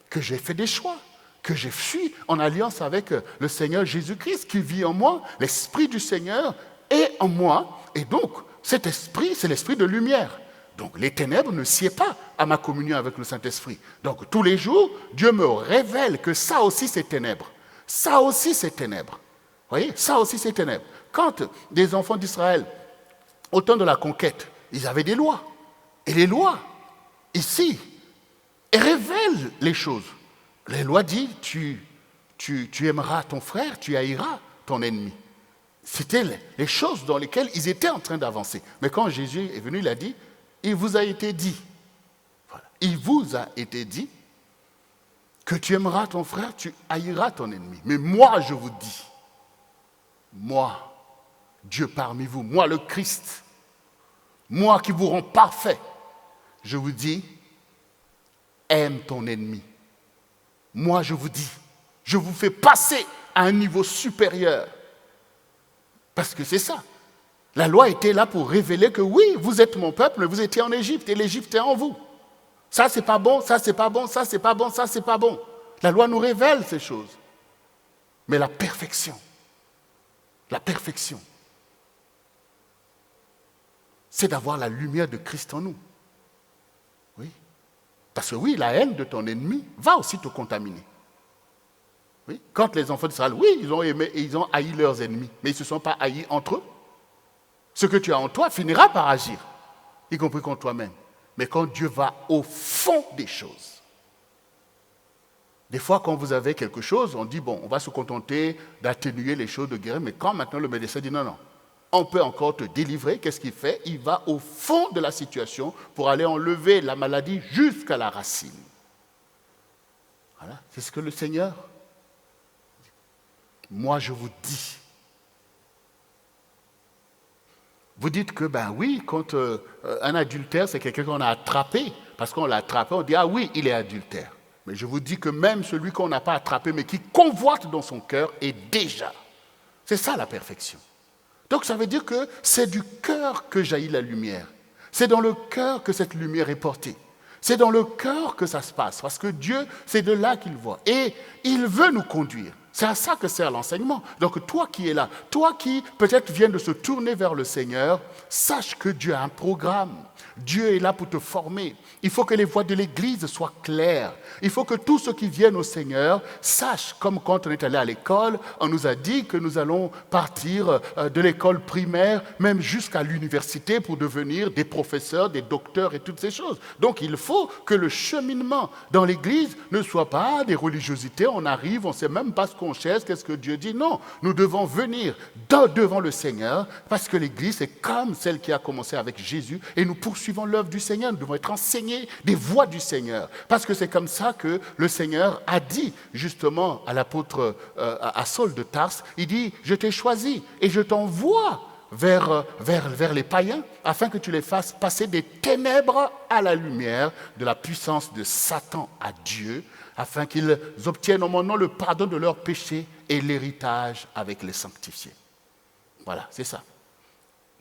que j'ai fait des choix, que j'ai fui en alliance avec le Seigneur Jésus-Christ qui vit en moi, l'Esprit du Seigneur est en moi. Et donc cet esprit, c'est l'esprit de lumière. Donc les ténèbres ne sied pas à ma communion avec le Saint-Esprit. Donc tous les jours, Dieu me révèle que ça aussi c'est ténèbres. Ça aussi, c'est ténèbres. Vous voyez, ça aussi, c'est ténèbres. Quand des enfants d'Israël, au temps de la conquête, ils avaient des lois. Et les lois, ici, révèlent les choses. Les lois disent, tu aimeras ton frère, tu haïras ton ennemi. C'était les choses dans lesquelles ils étaient en train d'avancer. Mais quand Jésus est venu, il a dit, il vous a été dit. Voilà. Il vous a été dit que tu aimeras ton frère, tu haïras ton ennemi. Mais moi, je vous dis, moi, Dieu parmi vous, moi le Christ, moi qui vous rends parfait, je vous dis, aime ton ennemi. Moi, je vous dis, je vous fais passer à un niveau supérieur. Parce que c'est ça. La loi était là pour révéler que oui, vous êtes mon peuple, mais vous étiez en Égypte et l'Égypte est en vous. Ça, c'est pas bon, ça, c'est pas bon, ça, c'est pas bon, ça, c'est pas bon. La loi nous révèle ces choses. Mais la perfection, c'est d'avoir la lumière de Christ en nous. Oui. Parce que oui, la haine de ton ennemi va aussi te contaminer. Oui. Quand les enfants d'Israël, oui, ils ont aimé et ils ont haï leurs ennemis, mais ils ne se sont pas haïs entre eux. Ce que tu as en toi finira par agir, y compris contre toi-même. Mais quand Dieu va au fond des choses, des fois quand vous avez quelque chose, on dit, bon, on va se contenter d'atténuer les choses, de guérir, mais quand maintenant le médecin dit, non, on peut encore te délivrer, qu'est-ce qu'il fait? Il va au fond de la situation pour aller enlever la maladie jusqu'à la racine. Voilà, c'est ce que le Seigneur dit. Moi, je vous dis. Vous dites que, ben oui, quand un adultère, c'est quelqu'un qu'on a attrapé, parce qu'on l'a attrapé, on dit, ah oui, il est adultère. Mais je vous dis que même celui qu'on n'a pas attrapé, mais qui convoite dans son cœur, est déjà. C'est ça la perfection. Donc ça veut dire que c'est du cœur que jaillit la lumière. C'est dans le cœur que cette lumière est portée. C'est dans le cœur que ça se passe, parce que Dieu, c'est de là qu'il voit. Et il veut nous conduire. C'est à ça que sert l'enseignement. Donc toi qui es là, toi qui peut-être viens de se tourner vers le Seigneur, sache que Dieu a un programme. Dieu est là pour te former. Il faut que les voies de l'Église soient claires. Il faut que tous ceux qui viennent au Seigneur sachent, comme quand on est allé à l'école, on nous a dit que nous allons partir de l'école primaire, même jusqu'à l'université pour devenir des professeurs, des docteurs et toutes ces choses. Donc il faut que le cheminement dans l'Église ne soit pas des religiosités. On arrive, on ne sait même pas ce qu'on cherche, qu'est-ce que Dieu dit. Non, nous devons venir devant le Seigneur parce que l'Église est comme celle qui a commencé avec Jésus et nous poursuivons l'œuvre du Seigneur. Nous devons être enseignés des voies du Seigneur parce que c'est comme ça que le Seigneur a dit justement à l'apôtre à Saul de Tarse, il dit « Je t'ai choisi et je t'envoie vers les païens afin que tu les fasses passer des ténèbres à la lumière, de la puissance de Satan à Dieu, afin qu'ils obtiennent en mon nom le pardon de leurs péchés et l'héritage avec les sanctifiés. » Voilà, c'est ça.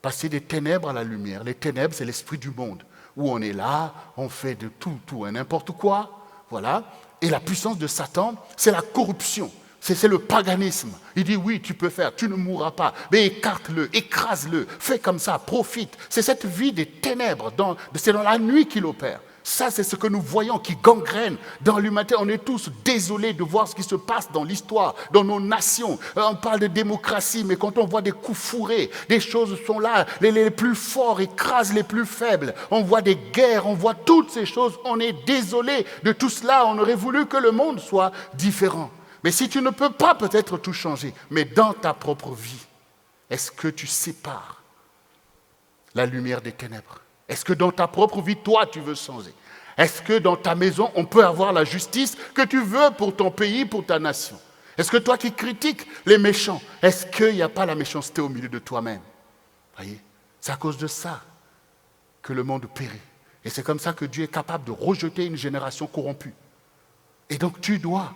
Passer des ténèbres à la lumière. Les ténèbres, c'est l'esprit du monde, où on est là, on fait de tout et n'importe quoi. Voilà. Et la puissance de Satan, c'est la corruption. C'est le paganisme. Il dit oui, tu peux faire, tu ne mourras pas. Mais écarte-le, écrase-le, fais comme ça, profite. C'est cette vie des ténèbres, c'est dans la nuit qu'il opère. Ça, c'est ce que nous voyons qui gangrène dans l'humanité. On est tous désolés de voir ce qui se passe dans l'histoire, dans nos nations. On parle de démocratie, mais quand on voit des coups fourrés, des choses sont là, les plus forts écrasent les plus faibles. On voit des guerres, on voit toutes ces choses. On est désolé de tout cela. On aurait voulu que le monde soit différent. Mais si tu ne peux pas peut-être tout changer, mais dans ta propre vie, est-ce que tu sépares la lumière des ténèbres? Est-ce que dans ta propre vie, toi, tu veux changer? Est-ce que dans ta maison, on peut avoir la justice que tu veux pour ton pays, pour ta nation? Est-ce que toi qui critiques les méchants, est-ce qu'il n'y a pas la méchanceté au milieu de toi-même? Voyez, c'est à cause de ça que le monde périt. Et c'est comme ça que Dieu est capable de rejeter une génération corrompue. Et donc tu dois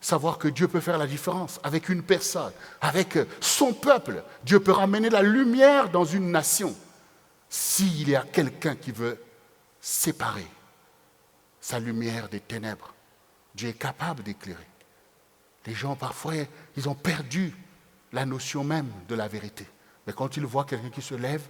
savoir que Dieu peut faire la différence avec une personne, avec son peuple. Dieu peut ramener la lumière dans une nation. S'il y a quelqu'un qui veut séparer sa lumière des ténèbres, Dieu est capable d'éclairer. Les gens, parfois, ils ont perdu la notion même de la vérité. Mais quand ils voient quelqu'un qui se lève,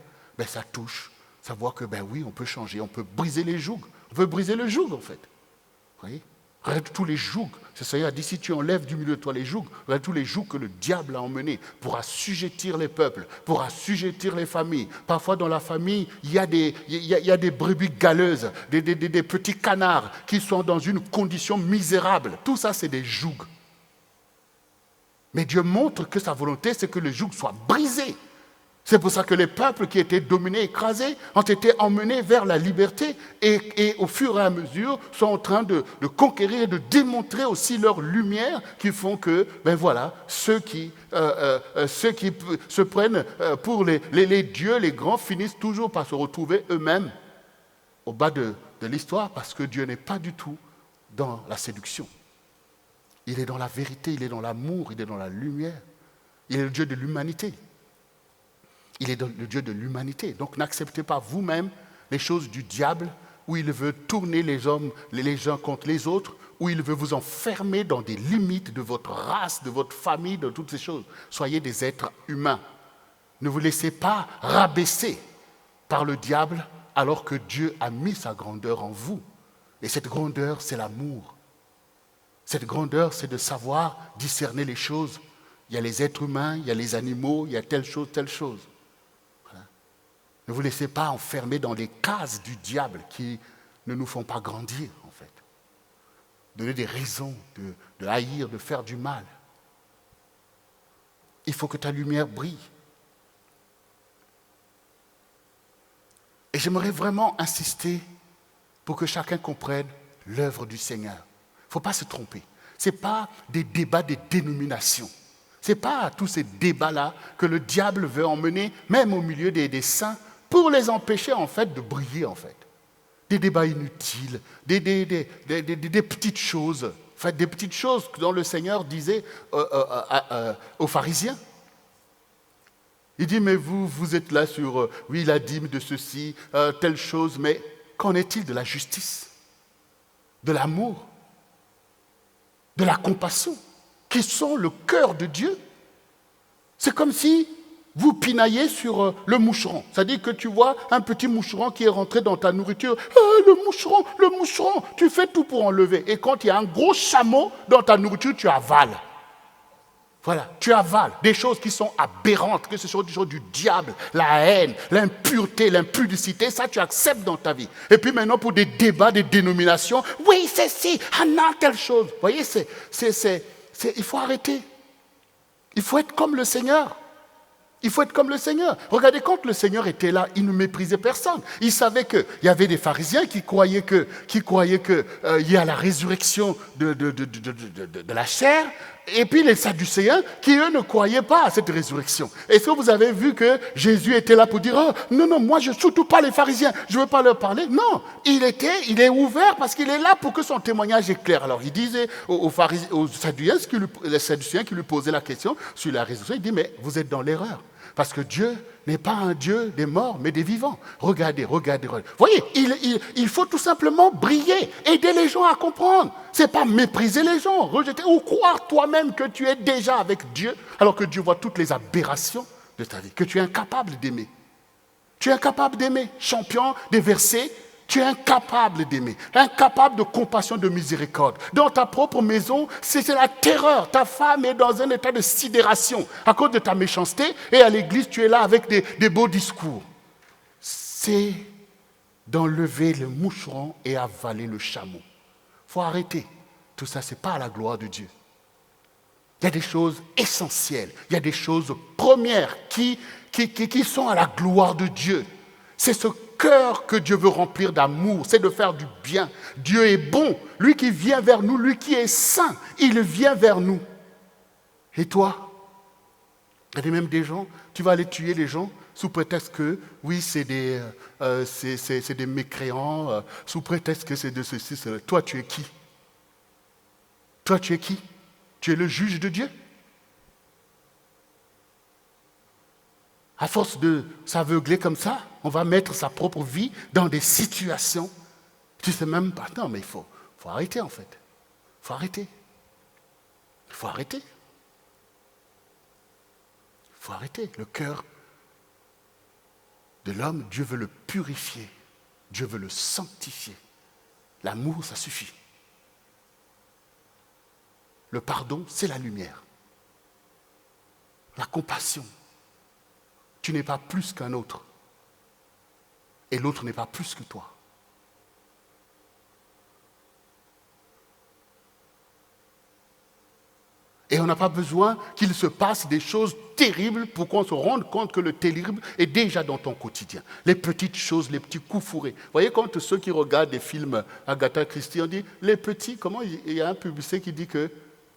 ça touche. Ça voit que, oui, on peut changer, on peut briser les jougs. On peut briser le joug, en fait. Vous voyez? Regarde tous les jougs. Le Seigneur a dit, si tu enlèves du milieu de toi les jougs, regarde tous les jougs que le diable a emmenés pour assujettir les peuples, pour assujettir les familles. Parfois, dans la famille, il y a des brebis galeuses, des petits canards qui sont dans une condition misérable. Tout ça, c'est des jougs. Mais Dieu montre que sa volonté, c'est que le joug soit brisé. C'est pour ça que les peuples qui étaient dominés, écrasés, ont été emmenés vers la liberté et au fur et à mesure sont en train de conquérir et de démontrer aussi leur lumière qui font que, ceux qui se prennent pour les dieux, les grands, finissent toujours par se retrouver eux-mêmes au bas de l'histoire parce que Dieu n'est pas du tout dans la séduction. Il est dans la vérité, il est dans l'amour, il est dans la lumière. Il est le Dieu de l'humanité. Il est le Dieu de l'humanité. Donc n'acceptez pas vous-même les choses du diable où il veut tourner les hommes, les uns contre les autres, où il veut vous enfermer dans des limites de votre race, de votre famille, de toutes ces choses. Soyez des êtres humains. Ne vous laissez pas rabaisser par le diable alors que Dieu a mis sa grandeur en vous. Et cette grandeur, c'est l'amour. Cette grandeur, c'est de savoir discerner les choses. Il y a les êtres humains, il y a les animaux, il y a telle chose, telle chose. Ne vous laissez pas enfermer dans les cases du diable qui ne nous font pas grandir, en fait. Donner des raisons de haïr, de faire du mal. Il faut que ta lumière brille. Et j'aimerais vraiment insister pour que chacun comprenne l'œuvre du Seigneur. Il ne faut pas se tromper. Ce n'est pas des débats des dénominations. Ce n'est pas tous ces débats-là que le diable veut emmener, même au milieu des saints, pour les empêcher en fait de briller en fait. Des débats inutiles, des petites choses, en fait, des petites choses dont le Seigneur disait aux pharisiens. Il dit, mais vous êtes là sur, oui, la dîme de ceci, telle chose, mais qu'en est-il de la justice, de l'amour, de la compassion? qui sont le cœur de Dieu. C'est comme si vous pinaillez sur le moucheron. C'est-à-dire que tu vois un petit moucheron qui est rentré dans ta nourriture. Ah, le moucheron, tu fais tout pour enlever. Et quand il y a un gros chameau dans ta nourriture, tu avales. Voilà, tu avales des choses qui sont aberrantes, que ce soit des choses du diable, la haine, l'impureté, l'impudicité, ça tu acceptes dans ta vie. Et puis maintenant pour des débats, des dénominations, oui c'est si, non, telle chose. Vous voyez, il faut arrêter. Il faut être comme le Seigneur. Il faut être comme le Seigneur. Regardez, quand le Seigneur était là, il ne méprisait personne. Il savait qu'il y avait des pharisiens qui croyaient qu'il y a la résurrection de la chair, et puis les sadducéens qui, eux, ne croyaient pas à cette résurrection. Est-ce que vous avez vu que Jésus était là pour dire « Oh, non, moi je ne surtout pas les pharisiens, je ne veux pas leur parler ». Non, il est ouvert parce qu'il est là pour que son témoignage est clair. Alors il disait aux sadducéens qui lui posaient la question sur la résurrection, il dit « Mais vous êtes dans l'erreur ». Parce que Dieu n'est pas un Dieu des morts, mais des vivants. Regardez. Vous voyez, il faut tout simplement briller, aider les gens à comprendre. Ce n'est pas mépriser les gens, rejeter ou croire toi-même que tu es déjà avec Dieu, alors que Dieu voit toutes les aberrations de ta vie, que tu es incapable d'aimer. Tu es incapable d'aimer. Champion des versets, tu es incapable d'aimer, incapable de compassion, de miséricorde. Dans ta propre maison, c'est la terreur. Ta femme est dans un état de sidération à cause de ta méchanceté, et à l'église, tu es là avec des beaux discours. C'est d'enlever le moucheron et avaler le chameau. Il faut arrêter. Tout ça, ce n'est pas à la gloire de Dieu. Il y a des choses essentielles, il y a des choses premières qui sont à la gloire de Dieu. C'est ce cœur que Dieu veut remplir d'amour, c'est de faire du bien. Dieu est bon, lui qui vient vers nous, lui qui est saint, il vient vers nous. Et toi, il y a même des gens, tu vas aller tuer les gens sous prétexte que, oui, c'est des mécréants, sous prétexte que c'est de ceci, cela. Toi, tu es qui? Toi, tu es qui? Tu es le juge de Dieu? À force de s'aveugler comme ça, on va mettre sa propre vie dans des situations. Tu ne sais même pas. Non, mais il faut arrêter en fait. Il faut arrêter. Il faut arrêter. Il faut arrêter. Le cœur de l'homme, Dieu veut le purifier. Dieu veut le sanctifier. L'amour, ça suffit. Le pardon, c'est la lumière. La compassion. Tu n'es pas plus qu'un autre. Et l'autre n'est pas plus que toi. Et on n'a pas besoin qu'il se passe des choses terribles pour qu'on se rende compte que le terrible est déjà dans ton quotidien. Les petites choses, les petits coups fourrés. Vous voyez, quand ceux qui regardent des films Agatha Christie, on dit, les petits, comment il y a un publicité qui dit que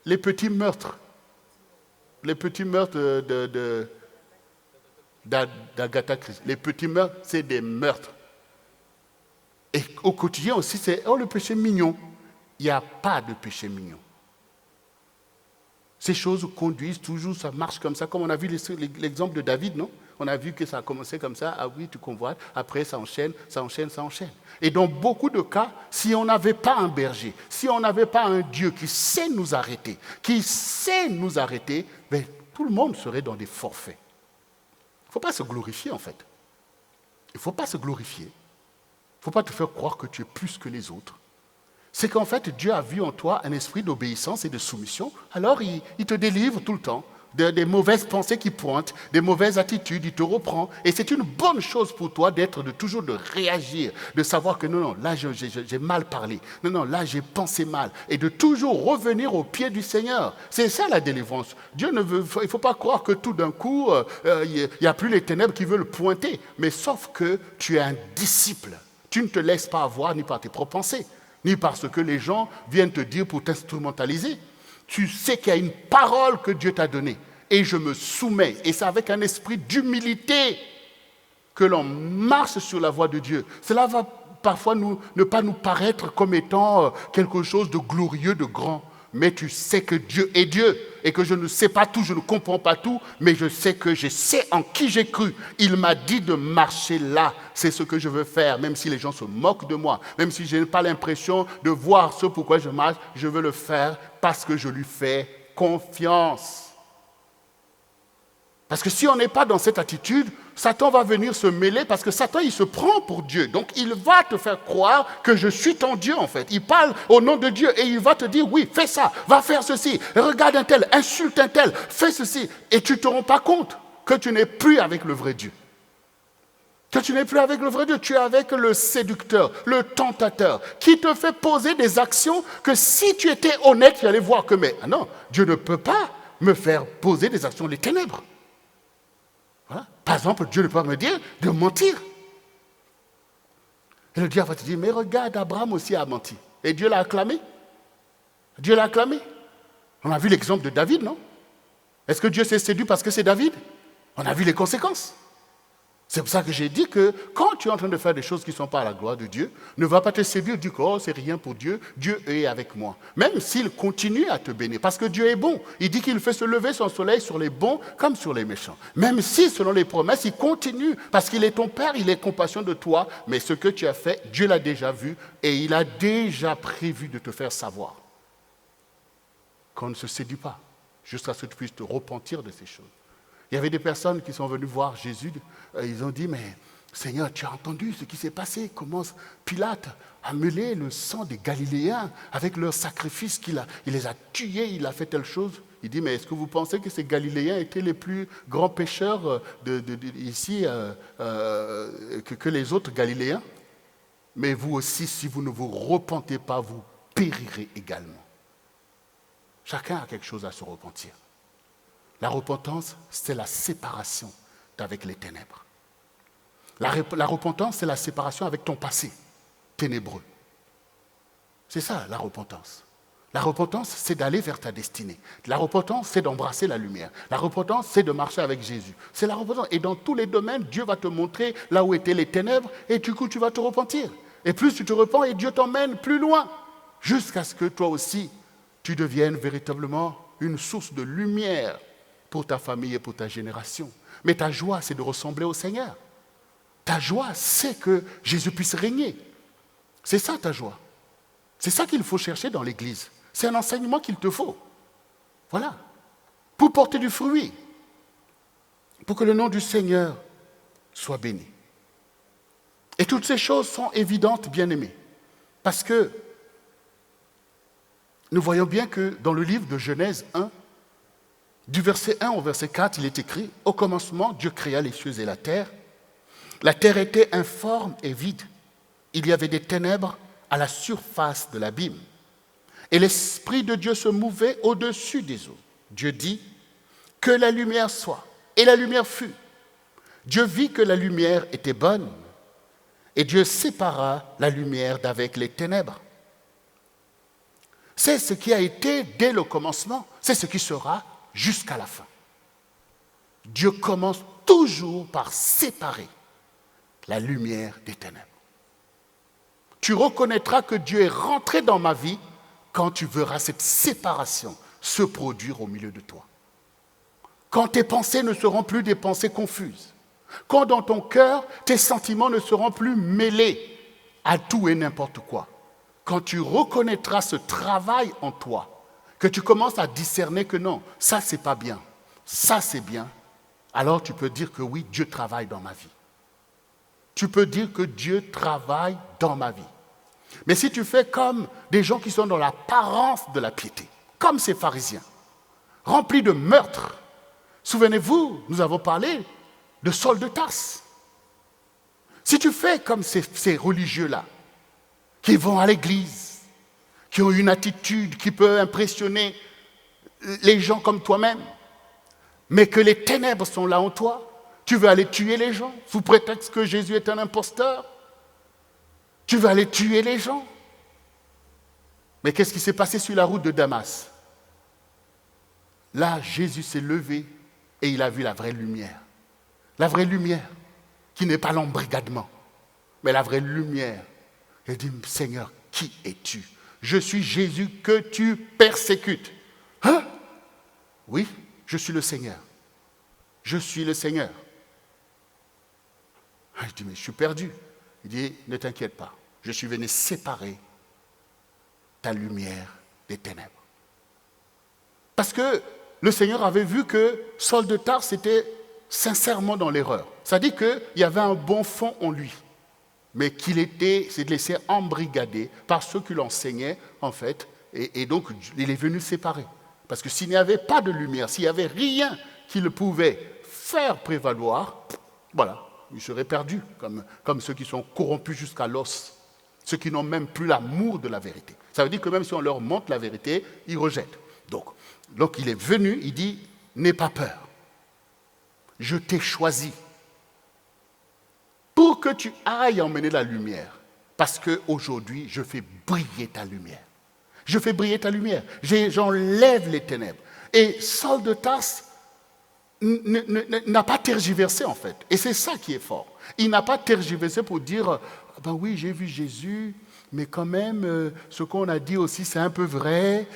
les petits meurtres d'Agatha Christie. Les petits meurtres, c'est des meurtres. Et au quotidien aussi, c'est le péché mignon. Il n'y a pas de péché mignon. Ces choses conduisent toujours, ça marche comme ça, comme on a vu l'exemple de David, non? On a vu que ça a commencé comme ça, ah oui, tu convoites, après ça enchaîne. Et dans beaucoup de cas, si on n'avait pas un berger, si on n'avait pas un Dieu qui sait nous arrêter, ben, tout le monde serait dans des forfaits. Il ne faut pas se glorifier en fait. Il ne faut pas se glorifier. Il ne faut pas te faire croire que tu es plus que les autres. C'est qu'en fait, Dieu a vu en toi un esprit d'obéissance et de soumission, alors il te délivre tout le temps des mauvaises pensées qui pointent, des mauvaises attitudes, il te reprend. Et c'est une bonne chose pour toi toujours de réagir, de savoir que non, là j'ai mal parlé, non, là j'ai pensé mal, et de toujours revenir au pied du Seigneur. C'est ça la délivrance. Dieu il ne faut pas croire que tout d'un coup, il n'y a plus les ténèbres qui veulent pointer, mais sauf que tu es un disciple. Tu ne te laisses pas avoir ni par tes propres pensées, ni parce que les gens viennent te dire pour t'instrumentaliser. Tu sais qu'il y a une parole que Dieu t'a donnée. Et je me soumets. Et c'est avec un esprit d'humilité que l'on marche sur la voie de Dieu. Cela va parfois ne pas nous paraître comme étant quelque chose de glorieux, de grand. Mais tu sais que Dieu est Dieu. Et que je ne sais pas tout, je ne comprends pas tout. Mais je sais que je sais en qui j'ai cru. Il m'a dit de marcher là. C'est ce que je veux faire. Même si les gens se moquent de moi. Même si je n'ai pas l'impression de voir ce pourquoi je marche. Je veux le faire parce que je lui fais confiance. Parce que si on n'est pas dans cette attitude, Satan va venir se mêler parce que Satan, il se prend pour Dieu. Donc, il va te faire croire que je suis ton Dieu, en fait. Il parle au nom de Dieu et il va te dire, oui, fais ça, va faire ceci, regarde un tel, insulte un tel, fais ceci. Et tu ne te rends pas compte que tu n'es plus avec le vrai Dieu. Que tu n'es plus avec le vrai Dieu, tu es avec le séducteur, le tentateur, qui te fait poser des actions que si tu étais honnête, tu allais voir que, mais non, Dieu ne peut pas me faire poser des actions des ténèbres. Voilà. Par exemple, Dieu ne peut pas me dire de mentir. Et le diable va te dire, mais regarde, Abraham aussi a menti. Et Dieu l'a acclamé. Dieu l'a acclamé. On a vu l'exemple de David, non? Est-ce que Dieu s'est séduit parce que c'est David? On a vu les conséquences. C'est pour ça que j'ai dit que quand tu es en train de faire des choses qui ne sont pas à la gloire de Dieu, ne va pas te séduire du corps, oh, c'est rien pour Dieu, Dieu est avec moi. Même s'il continue à te bénir, parce que Dieu est bon. Il dit qu'il fait se lever son soleil sur les bons comme sur les méchants. Même si, selon les promesses, il continue, parce qu'il est ton Père, il est compassion de toi, mais ce que tu as fait, Dieu l'a déjà vu et il a déjà prévu de te faire savoir qu'on ne se séduit pas, jusqu'à ce que tu puisses te repentir de ces choses. Il y avait des personnes qui sont venues voir Jésus, ils ont dit, mais Seigneur, tu as entendu ce qui s'est passé, comment Pilate a mêlé le sang des Galiléens avec leur sacrifice, il les a tués, il a fait telle chose. Il dit, mais est-ce que vous pensez que ces Galiléens étaient les plus grands pécheurs ici que les autres Galiléens? Mais vous aussi, si vous ne vous repentez pas, vous périrez également. Chacun a quelque chose à se repentir. La repentance, c'est la séparation d'avec les ténèbres. La repentance, c'est la séparation avec ton passé ténébreux. C'est ça, la repentance. La repentance, c'est d'aller vers ta destinée. La repentance, c'est d'embrasser la lumière. La repentance, c'est de marcher avec Jésus. C'est la repentance. Et dans tous les domaines, Dieu va te montrer là où étaient les ténèbres et du coup, tu vas te repentir. Et plus tu te repens, et Dieu t'emmène plus loin, jusqu'à ce que toi aussi, tu deviennes véritablement une source de lumière pour ta famille et pour ta génération. Mais ta joie, c'est de ressembler au Seigneur. Ta joie, c'est que Jésus puisse régner. C'est ça ta joie. C'est ça qu'il faut chercher dans l'Église. C'est un enseignement qu'il te faut. Voilà. Pour porter du fruit. Pour que le nom du Seigneur soit béni. Et toutes ces choses sont évidentes, bien-aimés. Parce que nous voyons bien que dans le livre de Genèse 1, du verset 1 au verset 4, il est écrit « Au commencement, Dieu créa les cieux et la terre. La terre était informe et vide. Il y avait des ténèbres à la surface de l'abîme. Et l'Esprit de Dieu se mouvait au-dessus des eaux. Dieu dit « Que la lumière soit. » Et la lumière fut. Dieu vit que la lumière était bonne. Et Dieu sépara la lumière d'avec les ténèbres. C'est ce qui a été dès le commencement. C'est ce qui sera jusqu'à la fin. Dieu commence toujours par séparer la lumière des ténèbres. Tu reconnaîtras que Dieu est rentré dans ma vie quand tu verras cette séparation se produire au milieu de toi. Quand tes pensées ne seront plus des pensées confuses. Quand dans ton cœur, tes sentiments ne seront plus mêlés à tout et n'importe quoi. Quand tu reconnaîtras ce travail en toi, que tu commences à discerner que non, ça c'est pas bien, ça c'est bien, alors tu peux dire que oui, Dieu travaille dans ma vie. Tu peux dire que Dieu travaille dans ma vie. Mais si tu fais comme des gens qui sont dans l'apparence de la piété, comme ces pharisiens, remplis de meurtres. Souvenez-vous, nous avons parlé de Saul de Tarse. Si tu fais comme ces religieux-là, qui vont à l'église, qui ont une attitude qui peut impressionner les gens comme toi-même, mais que les ténèbres sont là en toi, tu veux aller tuer les gens sous prétexte que Jésus est un imposteur. Tu veux aller tuer les gens. Mais qu'est-ce qui s'est passé sur la route de Damas? Là, Jésus s'est levé et il a vu la vraie lumière. La vraie lumière, qui n'est pas l'embrigadement, mais la vraie lumière. Il dit, Seigneur, qui es-tu? Je suis Jésus que tu persécutes. Hein? Oui, je suis le Seigneur. Je suis le Seigneur. Il dit, mais je suis perdu. Il dit, ne t'inquiète pas, je suis venu séparer ta lumière des ténèbres. Parce que le Seigneur avait vu que Saul de Tarse était sincèrement dans l'erreur. C'est-à-dire qu'il y avait un bon fond en lui, mais qu'il s'est laissé embrigader par ceux qui l'enseignaient, en fait, et donc il est venu séparer. Parce que s'il n'y avait pas de lumière, s'il n'y avait rien qui le pouvait faire prévaloir, voilà, il serait perdu, comme ceux qui sont corrompus jusqu'à l'os, ceux qui n'ont même plus l'amour de la vérité. Ça veut dire que même si on leur montre la vérité, ils rejettent. Donc il est venu, il dit, n'aie pas peur. Je t'ai choisi pour que tu ailles emmener la lumière. Parce qu'aujourd'hui, je fais briller ta lumière. Je fais briller ta lumière. J'enlève les ténèbres. Et Saul de Tarse n'a pas tergiversé, en fait. Et c'est ça qui est fort. Il n'a pas tergiversé pour dire, ben oui, j'ai vu Jésus, mais quand même, ce qu'on a dit aussi, c'est un peu vrai.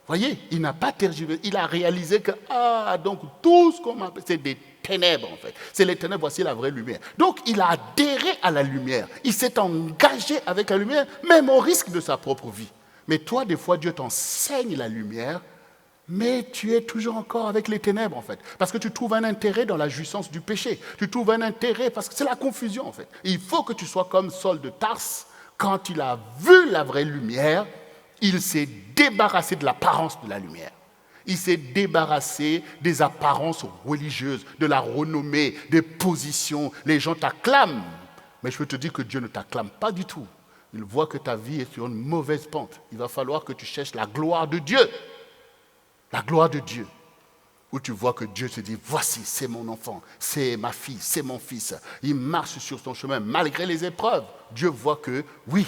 Voyez, il n'a pas tergiversé. Il a réalisé que, donc tout ce qu'on m'appelle, c'est des ténèbres, en fait. C'est les ténèbres, voici la vraie lumière. Donc, il a adhéré à la lumière. Il s'est engagé avec la lumière, même au risque de sa propre vie. Mais toi, des fois, Dieu t'enseigne la lumière, mais tu es toujours encore avec les ténèbres, en fait. Parce que tu trouves un intérêt dans la jouissance du péché. Tu trouves un intérêt, parce que c'est la confusion, en fait. Et il faut que tu sois comme Saul de Tarse. Quand il a vu la vraie lumière, il s'est débarrassé de l'apparence de la lumière. Il s'est débarrassé des apparences religieuses, de la renommée, des positions. Les gens t'acclament. Mais je peux te dire que Dieu ne t'acclame pas du tout. Il voit que ta vie est sur une mauvaise pente. Il va falloir que tu cherches la gloire de Dieu. La gloire de Dieu. Où tu vois que Dieu te dit, voici, c'est mon enfant, c'est ma fille, c'est mon fils. Il marche sur ton chemin malgré les épreuves. Dieu voit que, oui,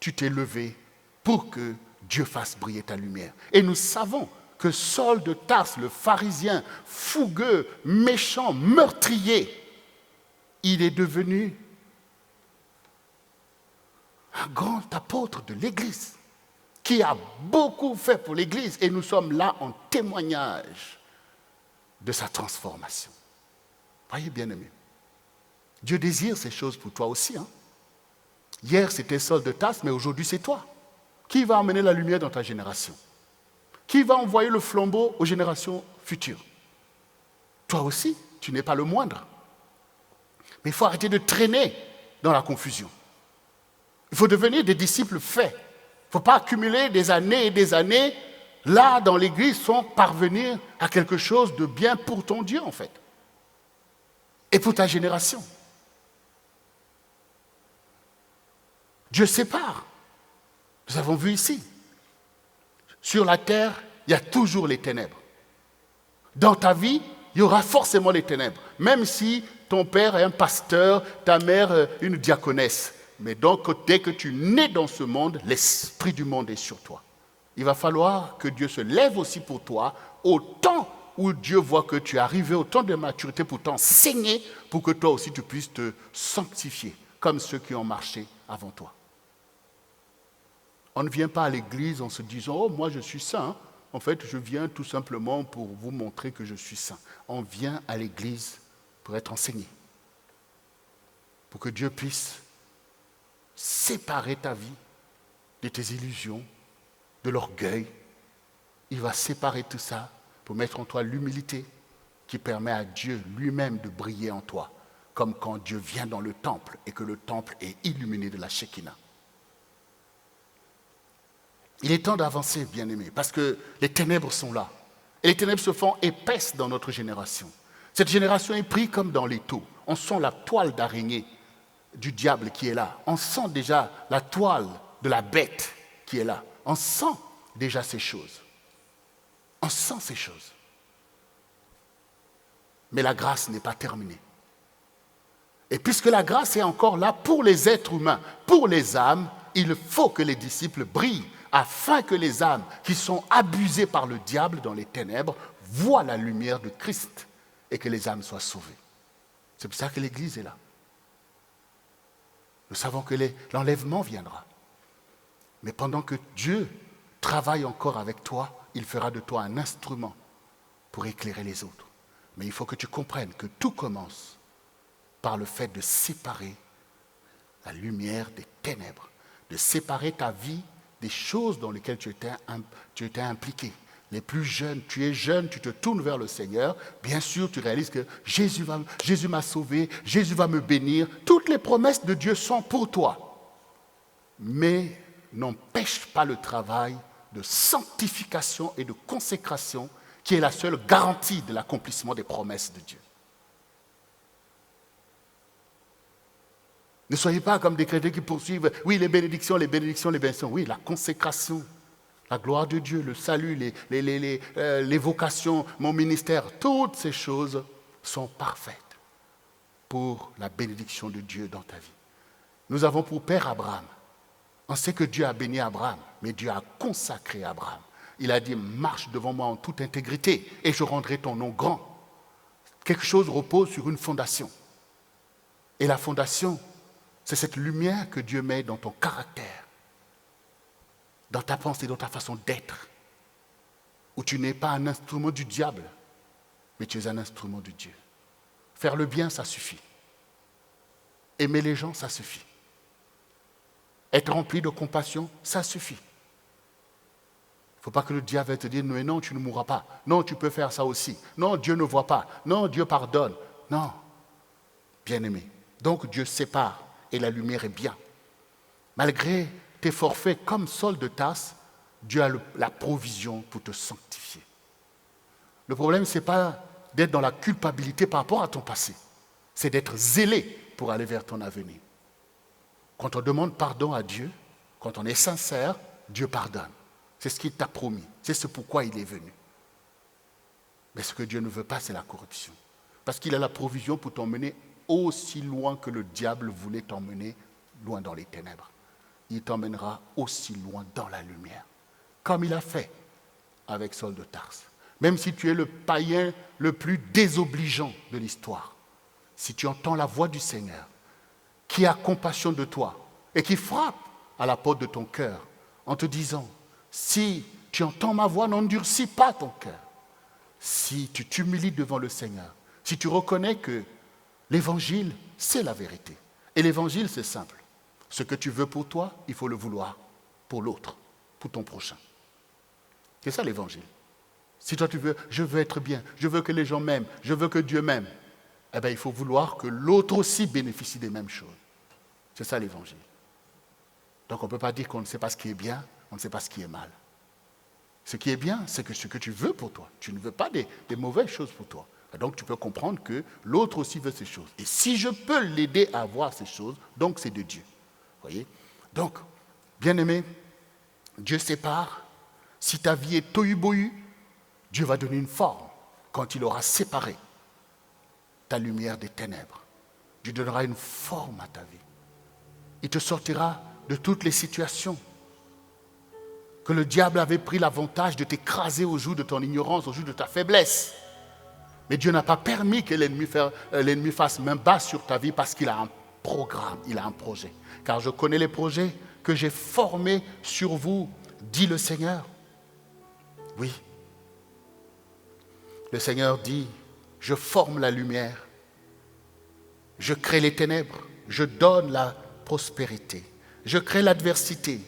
tu t'es levé pour que Dieu fasse briller ta lumière. Et nous savons que Saul de Tarse, le pharisien, fougueux, méchant, meurtrier, il est devenu un grand apôtre de l'Église, qui a beaucoup fait pour l'Église. Et nous sommes là en témoignage de sa transformation. Voyez, bien-aimés, Dieu désire ces choses pour toi aussi. Hier, c'était Saul de Tarse, mais aujourd'hui, c'est toi. Qui va emmener la lumière dans ta génération? Qui va envoyer le flambeau aux générations futures? Toi aussi, tu n'es pas le moindre. Mais il faut arrêter de traîner dans la confusion. Il faut devenir des disciples faits. Il ne faut pas accumuler des années et des années là dans l'Église sans parvenir à quelque chose de bien pour ton Dieu, en fait. Et pour ta génération. Dieu sépare. Nous avons vu ici. Sur la terre, il y a toujours les ténèbres. Dans ta vie, il y aura forcément les ténèbres. Même si ton père est un pasteur, ta mère une diaconesse. Mais donc, dès que tu nais dans ce monde, l'esprit du monde est sur toi. Il va falloir que Dieu se lève aussi pour toi, au temps où Dieu voit que tu es arrivé au temps de maturité pour t'enseigner, pour que toi aussi tu puisses te sanctifier, comme ceux qui ont marché avant toi. On ne vient pas à l'église en se disant « Oh, moi je suis saint ». En fait, je viens tout simplement pour vous montrer que je suis saint. On vient à l'église pour être enseigné, pour que Dieu puisse séparer ta vie de tes illusions, de l'orgueil. Il va séparer tout ça pour mettre en toi l'humilité qui permet à Dieu lui-même de briller en toi, comme quand Dieu vient dans le temple et que le temple est illuminé de la Shekinah. Il est temps d'avancer, bien-aimés, parce que les ténèbres sont là. Et les ténèbres se font épaisses dans notre génération. Cette génération est prise comme dans l'étau. On sent la toile d'araignée du diable qui est là. On sent déjà la toile de la bête qui est là. On sent déjà ces choses. On sent ces choses. Mais la grâce n'est pas terminée. Et puisque la grâce est encore là pour les êtres humains, pour les âmes, il faut que les disciples brillent afin que les âmes qui sont abusées par le diable dans les ténèbres voient la lumière de Christ et que les âmes soient sauvées. C'est pour ça que l'Église est là. Nous savons que l'enlèvement viendra. Mais pendant que Dieu travaille encore avec toi, il fera de toi un instrument pour éclairer les autres. Mais il faut que tu comprennes que tout commence par le fait de séparer la lumière des ténèbres, de séparer ta vie des choses dans lesquelles tu étais impliqué, Les plus jeunes, tu es jeune, tu te tournes vers le Seigneur. Bien sûr, tu réalises que Jésus m'a sauvé, Jésus va me bénir. Toutes les promesses de Dieu sont pour toi. Mais n'empêche pas le travail de sanctification et de consécration qui est la seule garantie de l'accomplissement des promesses de Dieu. Ne soyez pas comme des chrétiens qui poursuivent, oui, les bénédictions, les bénédictions, les bénédictions. Oui, la consécration, la gloire de Dieu, le salut, les vocations, mon ministère, toutes ces choses sont parfaites pour la bénédiction de Dieu dans ta vie. Nous avons pour père Abraham. On sait que Dieu a béni Abraham, mais Dieu a consacré Abraham. Il a dit, marche devant moi en toute intégrité et je rendrai ton nom grand. Quelque chose repose sur une fondation. Et la fondation, c'est cette lumière que Dieu met dans ton caractère, dans ta pensée, dans ta façon d'être, où tu n'es pas un instrument du diable, mais tu es un instrument de Dieu. Faire le bien, ça suffit. Aimer les gens, ça suffit. Être rempli de compassion, ça suffit. Il ne faut pas que le diable te dise, non, tu ne mourras pas. Non, tu peux faire ça aussi. Non, Dieu ne voit pas. Non, Dieu pardonne. Non, bien-aimé. Donc Dieu sépare et la lumière est bien. Malgré tes forfaits comme Saul de Tarse, Dieu a la provision pour te sanctifier. Le problème, ce n'est pas d'être dans la culpabilité par rapport à ton passé. C'est d'être zélé pour aller vers ton avenir. Quand on demande pardon à Dieu, quand on est sincère, Dieu pardonne. C'est ce qu'il t'a promis. C'est ce pourquoi il est venu. Mais ce que Dieu ne veut pas, c'est la corruption. Parce qu'il a la provision pour t'emmener aussi loin que le diable voulait t'emmener, loin dans les ténèbres. Il t'emmènera aussi loin dans la lumière, comme il a fait avec Saul de Tarse. Même si tu es le païen le plus désobligeant de l'histoire, si tu entends la voix du Seigneur, qui a compassion de toi et qui frappe à la porte de ton cœur en te disant, si tu entends ma voix, n'endurcis pas ton cœur. Si tu t'humilies devant le Seigneur, si tu reconnais que l'évangile, c'est la vérité. Et l'évangile, c'est simple. Ce que tu veux pour toi, il faut le vouloir pour l'autre, pour ton prochain. C'est ça l'évangile. Si toi tu veux, je veux être bien, je veux que les gens m'aiment, je veux que Dieu m'aime, eh bien il faut vouloir que l'autre aussi bénéficie des mêmes choses. C'est ça l'évangile. Donc on ne peut pas dire qu'on ne sait pas ce qui est bien, on ne sait pas ce qui est mal. Ce qui est bien, c'est que ce que tu veux pour toi. Tu ne veux pas des mauvaises choses pour toi. Et donc tu peux comprendre que l'autre aussi veut ces choses. Et si je peux l'aider à avoir ces choses, donc c'est de Dieu. Voyez ? Donc, bien-aimé, Dieu sépare. Si ta vie est tohu-bohu, Dieu va donner une forme quand il aura séparé ta lumière des ténèbres. Dieu donnera une forme à ta vie. Il te sortira de toutes les situations que le diable avait pris l'avantage de t'écraser au jour de ton ignorance, au jour de ta faiblesse. Mais Dieu n'a pas permis que l'ennemi fasse main basse sur ta vie parce qu'il a un programme, il a un projet. Car je connais les projets que j'ai formés sur vous, dit le Seigneur. Oui. Le Seigneur dit, je forme la lumière, je crée les ténèbres, je donne la prospérité, je crée l'adversité.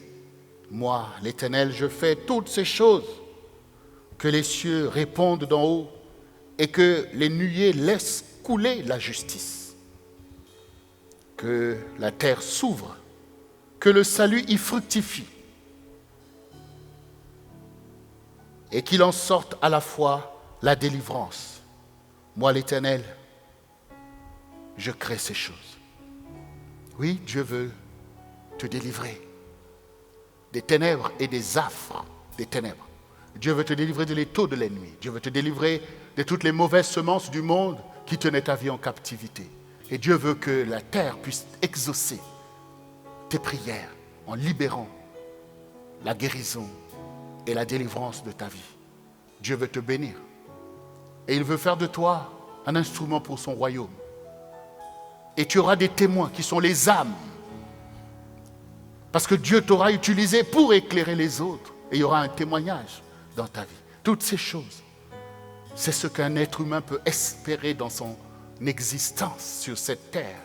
Moi, l'Éternel, je fais toutes ces choses, que les cieux répondent d'en haut et que les nuées laissent couler la justice. Que la terre s'ouvre, que le salut y fructifie et qu'il en sorte à la fois la délivrance. Moi, l'Éternel, je crée ces choses. Oui, Dieu veut te délivrer des ténèbres et des affres des ténèbres. Dieu veut te délivrer de l'étau de l'ennemi. Dieu veut te délivrer de toutes les mauvaises semences du monde qui tenaient ta vie en captivité. Et Dieu veut que la terre puisse exaucer tes prières en libérant la guérison et la délivrance de ta vie. Dieu veut te bénir. Et il veut faire de toi un instrument pour son royaume. Et tu auras des témoins qui sont les âmes. Parce que Dieu t'aura utilisé pour éclairer les autres. Et il y aura un témoignage dans ta vie. Toutes ces choses, c'est ce qu'un être humain peut espérer dans son existence sur cette terre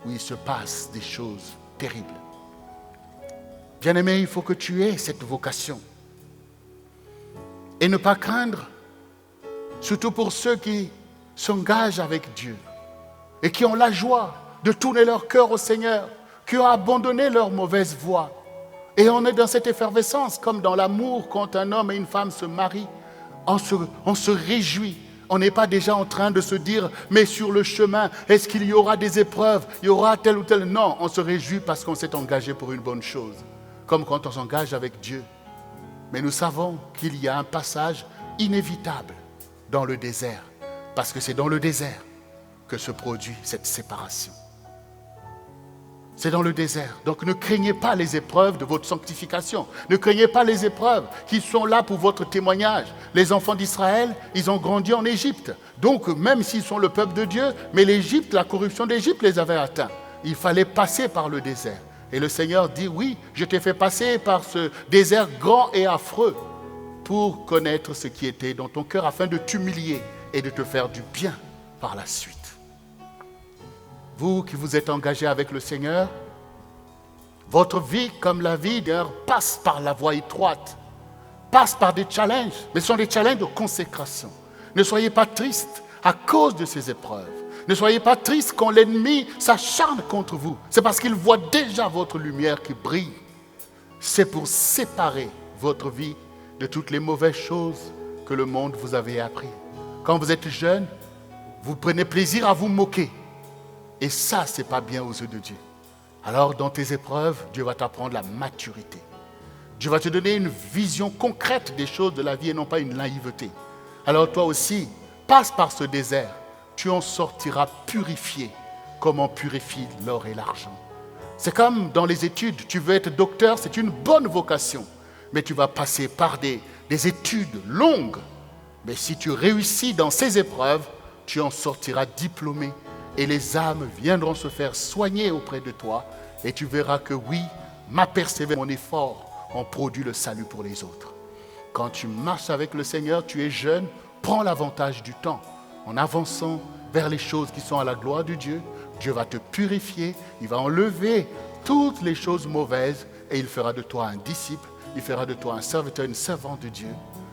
où il se passe des choses terribles. Bien-aimé, il faut que tu aies cette vocation. Et et ne pas craindre, surtout pour ceux qui s'engagent avec Dieu et qui ont la joie de tourner leur cœur au Seigneur, qui ont abandonné leur mauvaise voie. Et on est dans cette effervescence, comme dans l'amour, quand un homme et une femme se marient, on se réjouit. On n'est pas déjà en train de se dire, mais sur le chemin, est-ce qu'il y aura des épreuves, il y aura tel ou tel? Non, on se réjouit parce qu'on s'est engagé pour une bonne chose, comme quand on s'engage avec Dieu. Mais nous savons qu'il y a un passage inévitable dans le désert, parce que c'est dans le désert que se produit cette séparation. C'est dans le désert. Donc ne craignez pas les épreuves de votre sanctification. Ne craignez pas les épreuves qui sont là pour votre témoignage. Les enfants d'Israël, ils ont grandi en Égypte. Donc même s'ils sont le peuple de Dieu, mais l'Égypte, la corruption d'Égypte les avait atteints. Il fallait passer par le désert. Et le Seigneur dit, oui, je t'ai fait passer par ce désert grand et affreux pour connaître ce qui était dans ton cœur afin de t'humilier et de te faire du bien par la suite. Vous qui vous êtes engagés avec le Seigneur, votre vie comme la vie d'ailleurs passe par la voie étroite, passe par des challenges, mais ce sont des challenges de consécration. Ne soyez pas tristes à cause de ces épreuves. Ne soyez pas tristes quand l'ennemi s'acharne contre vous. C'est parce qu'il voit déjà votre lumière qui brille. C'est pour séparer votre vie de toutes les mauvaises choses que le monde vous avait appris. Quand vous êtes jeune, vous prenez plaisir à vous moquer. Et ça, ce n'est pas bien aux yeux de Dieu. Alors, dans tes épreuves, Dieu va t'apprendre la maturité. Dieu va te donner une vision concrète des choses de la vie et non pas une naïveté. Alors toi aussi, passe par ce désert. Tu en sortiras purifié, comme on purifie l'or et l'argent. C'est comme dans les études. Tu veux être docteur, c'est une bonne vocation. Mais tu vas passer par des études longues. Mais si tu réussis dans ces épreuves, tu en sortiras diplômé. Et les âmes viendront se faire soigner auprès de toi. Et tu verras que oui, ma persévérance, mon effort ont produit le salut pour les autres. Quand tu marches avec le Seigneur, tu es jeune, prends l'avantage du temps. En avançant vers les choses qui sont à la gloire de Dieu, Dieu va te purifier, il va enlever toutes les choses mauvaises et il fera de toi un disciple, il fera de toi un serviteur, une servante de Dieu.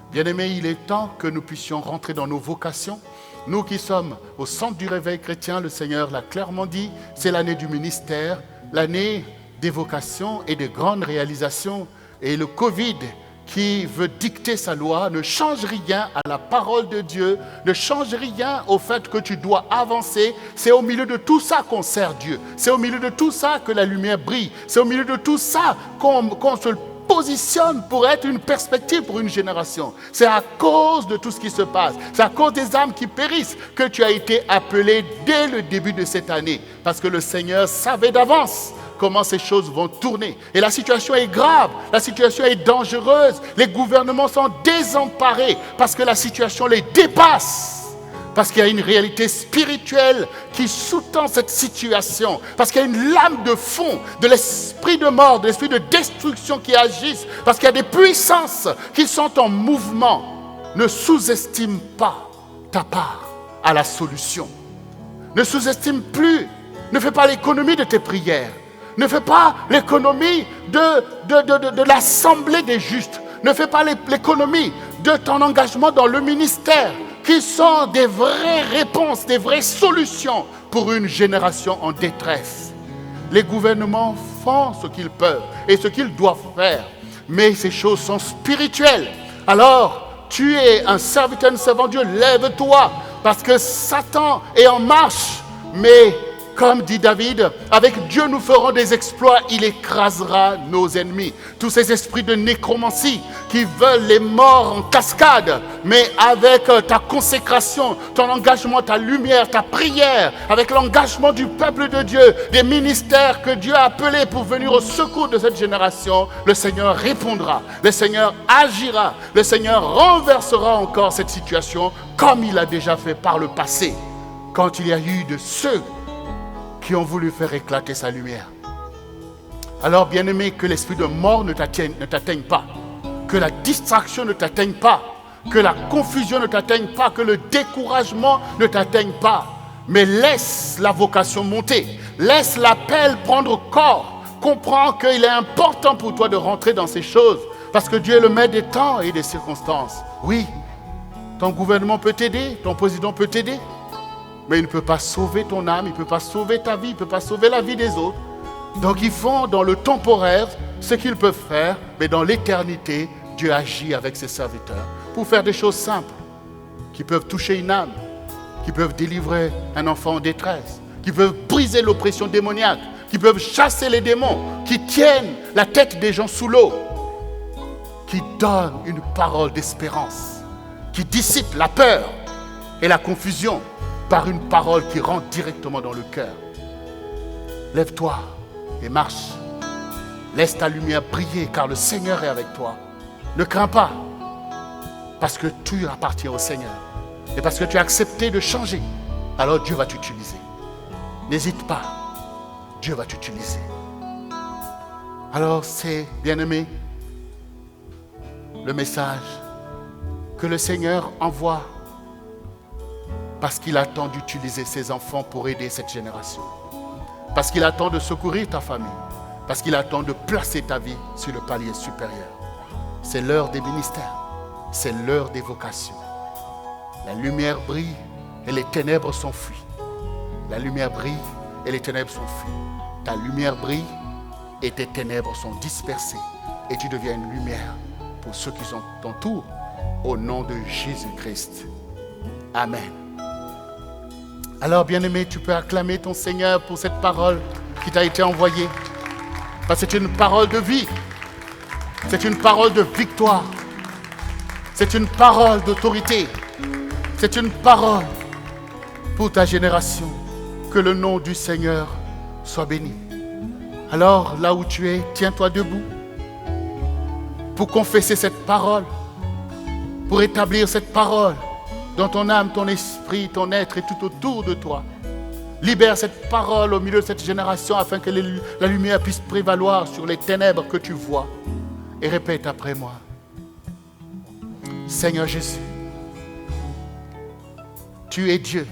Bien-aimés, il est temps que nous puissions rentrer dans nos vocations. Nous qui sommes au centre du réveil chrétien, le Seigneur l'a clairement dit, c'est l'année du ministère, l'année des vocations et des grandes réalisations. Et le Covid qui veut dicter sa loi ne change rien à la parole de Dieu, ne change rien au fait que tu dois avancer. C'est au milieu de tout ça qu'on sert Dieu. C'est au milieu de tout ça que la lumière brille. C'est au milieu de tout ça qu'on se positionne pour être une perspective pour une génération. C'est à cause de tout ce qui se passe, c'est à cause des âmes qui périssent que tu as été appelé dès le début de cette année. Parce que le Seigneur savait d'avance comment ces choses vont tourner. Et la situation est grave, la situation est dangereuse. Les gouvernements sont désemparés parce que la situation les dépasse. Parce qu'il y a une réalité spirituelle qui sous-tend cette situation. Parce qu'il y a une lame de fond de l'esprit de mort, de l'esprit de destruction qui agissent. Parce qu'il y a des puissances qui sont en mouvement. Ne sous-estime pas ta part à la solution. Ne sous-estime plus. Ne fais pas l'économie de tes prières. Ne fais pas l'économie de l'assemblée des justes. Ne fais pas l'économie de ton engagement dans le ministère, qui sont des vraies réponses, des vraies solutions pour une génération en détresse. Les gouvernements font ce qu'ils peuvent et ce qu'ils doivent faire, mais ces choses sont spirituelles. Alors, tu es un serviteur, un servant de Dieu, lève-toi, parce que Satan est en marche, mais comme dit David, avec Dieu nous ferons des exploits, il écrasera nos ennemis. Tous ces esprits de nécromancie qui veulent les morts en cascade, mais avec ta consécration, ton engagement, ta lumière, ta prière, avec l'engagement du peuple de Dieu, des ministères que Dieu a appelés pour venir au secours de cette génération, le Seigneur répondra, le Seigneur agira, le Seigneur renversera encore cette situation comme il a déjà fait par le passé, quand il y a eu de ceux qui ont voulu faire éclater sa lumière. Alors, bien-aimé, que l'esprit de mort ne t'atteigne pas, que la distraction ne t'atteigne pas, que la confusion ne t'atteigne pas, que le découragement ne t'atteigne pas, mais laisse la vocation monter, laisse l'appel prendre corps, comprends qu'il est important pour toi de rentrer dans ces choses, Parce que Dieu est le maître des temps et des circonstances. Oui, ton gouvernement peut t'aider, ton président peut t'aider, mais il ne peut pas sauver ton âme, il ne peut pas sauver ta vie, il ne peut pas sauver la vie des autres. Donc ils font dans le temporaire ce qu'ils peuvent faire, mais dans l'éternité, Dieu agit avec ses serviteurs pour faire des choses simples, qui peuvent toucher une âme, qui peuvent délivrer un enfant en détresse, qui peuvent briser l'oppression démoniaque, qui peuvent chasser les démons, qui tiennent la tête des gens sous l'eau, qui donnent une parole d'espérance, qui dissipe la peur et la confusion par une parole qui rentre directement dans le cœur. Lève-toi et marche. Laisse ta lumière briller car le Seigneur est avec toi. Ne crains pas parce que tu appartiens au Seigneur et parce que tu as accepté de changer. Alors Dieu va t'utiliser. N'hésite pas. Dieu va t'utiliser. Alors c'est, bien-aimé, le message que le Seigneur envoie parce qu'il attend d'utiliser ses enfants pour aider cette génération. Parce qu'il attend de secourir ta famille. Parce qu'il attend de placer ta vie sur le palier supérieur. C'est l'heure des ministères. C'est l'heure des vocations. La lumière brille et les ténèbres s'enfuient. La lumière brille et les ténèbres s'enfuient. Ta lumière brille et tes ténèbres sont dispersées. Et tu deviens une lumière pour ceux qui t'entourent. Au nom de Jésus-Christ. Amen. Alors, bien-aimé, tu peux acclamer ton Seigneur pour cette parole qui t'a été envoyée. Parce que c'est une parole de vie. C'est une parole de victoire. C'est une parole d'autorité. C'est une parole pour ta génération. Que le nom du Seigneur soit béni. Alors, là où tu es, tiens-toi debout pour confesser cette parole, pour établir cette parole dans ton âme, ton esprit, ton être et tout autour de toi. Libère cette parole au milieu de cette génération afin que la lumière puisse prévaloir sur les ténèbres que tu vois. Et répète après moi. Seigneur Jésus, tu es Dieu.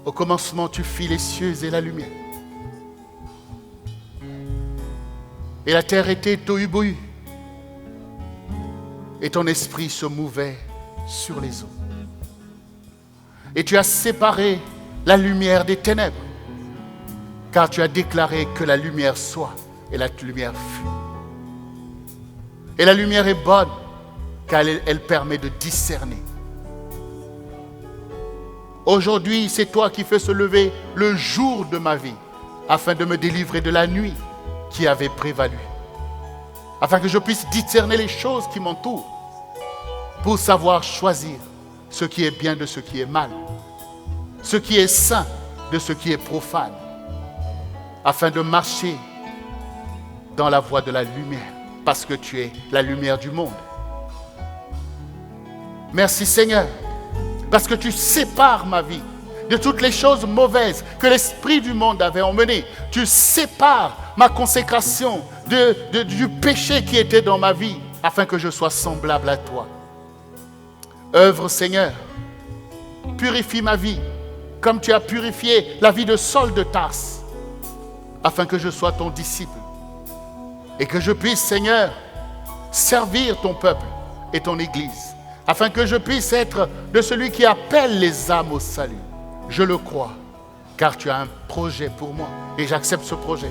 Au commencement, tu fis les cieux et la lumière. Et la terre était tohu-bohu. Et ton esprit se mouvait sur les eaux. Et tu as séparé la lumière des ténèbres, car tu as déclaré que la lumière soit, et la lumière fut. Et la lumière est bonne, car elle permet de discerner. Aujourd'hui, c'est toi qui fais se lever le jour de ma vie, afin de me délivrer de la nuit qui avait prévalu, afin que je puisse discerner les choses qui m'entourent, pour savoir choisir ce qui est bien de ce qui est mal, ce qui est saint de ce qui est profane, afin de marcher dans la voie de la lumière, parce que tu es la lumière du monde. Merci Seigneur, parce que tu sépares ma vie de toutes les choses mauvaises que l'esprit du monde avait emmenées. Tu sépares ma consécration du péché qui était dans ma vie, afin que je sois semblable à toi. Œuvre Seigneur, purifie ma vie, comme tu as purifié la vie de Saul de Tarse, afin que je sois ton disciple et que je puisse, Seigneur, servir ton peuple et ton Église, afin que je puisse être de celui qui appelle les âmes au salut. Je le crois, car tu as un projet pour moi et j'accepte ce projet.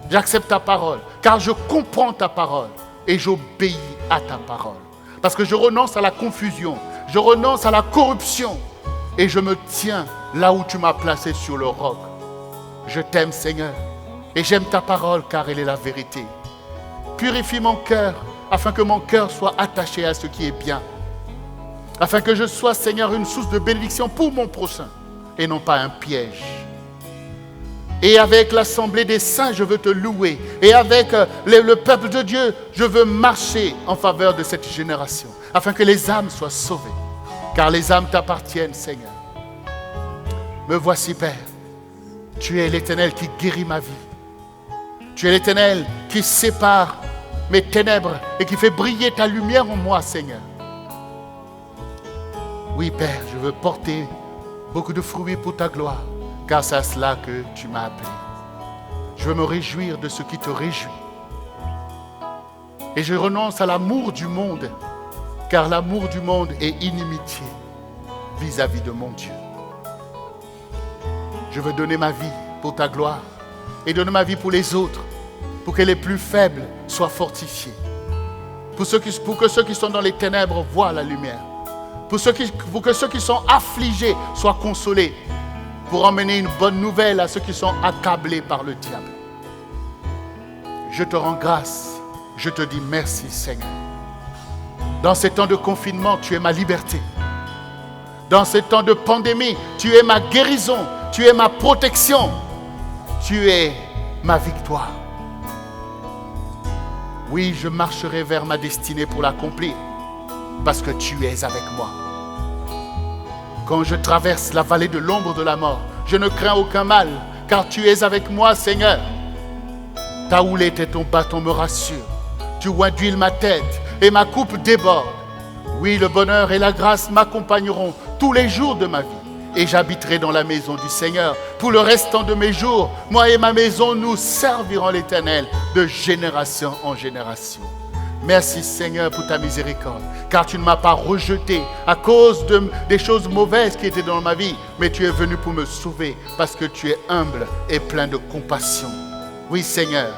J'accepte ta parole, car je comprends ta parole et j'obéis à ta parole. Parce que je renonce à la confusion, je renonce à la corruption et je me tiens là où tu m'as placé sur le roc. Je t'aime Seigneur et j'aime ta parole car elle est la vérité. Purifie mon cœur afin que mon cœur soit attaché à ce qui est bien. Afin que je sois Seigneur une source de bénédiction pour mon prochain et non pas un piège. Et avec l'assemblée des saints, je veux te louer. Et avec le peuple de Dieu, je veux marcher en faveur de cette génération, afin que les âmes soient sauvées. Car les âmes t'appartiennent, Seigneur. Me voici, Père. Tu es l'Éternel qui guérit ma vie. Tu es l'Éternel qui sépare mes ténèbres et qui fait briller ta lumière en moi, Seigneur. Oui, Père, je veux porter beaucoup de fruits pour ta gloire. Car c'est à cela que tu m'as appelé. Je veux me réjouir de ce qui te réjouit. Et je renonce à l'amour du monde, car l'amour du monde est inimitié vis-à-vis de mon Dieu. Je veux donner ma vie pour ta gloire et donner ma vie pour les autres, pour que les plus faibles soient fortifiés, pour que ceux qui sont dans les ténèbres voient la lumière, pour que ceux qui sont affligés soient consolés, pour emmener une bonne nouvelle à ceux qui sont accablés par le diable. Je te rends grâce, je te dis merci Seigneur. Dans ces temps de confinement, tu es ma liberté. Dans ces temps de pandémie, tu es ma guérison, tu es ma protection, tu es ma victoire. Oui, je marcherai vers ma destinée pour l'accomplir, parce que tu es avec moi. Quand je traverse la vallée de l'ombre de la mort, je ne crains aucun mal, car tu es avec moi, Seigneur. Ta houlette et ton bâton me rassurent. Tu ointuiles ma tête et ma coupe déborde. Oui, le bonheur et la grâce m'accompagneront tous les jours de ma vie. Et j'habiterai dans la maison du Seigneur pour le restant de mes jours. Moi et ma maison, nous servirons l'Éternel de génération en génération. Merci Seigneur pour ta miséricorde, car tu ne m'as pas rejeté à cause des choses mauvaises qui étaient dans ma vie, mais tu es venu pour me sauver parce que tu es humble et plein de compassion. Oui Seigneur,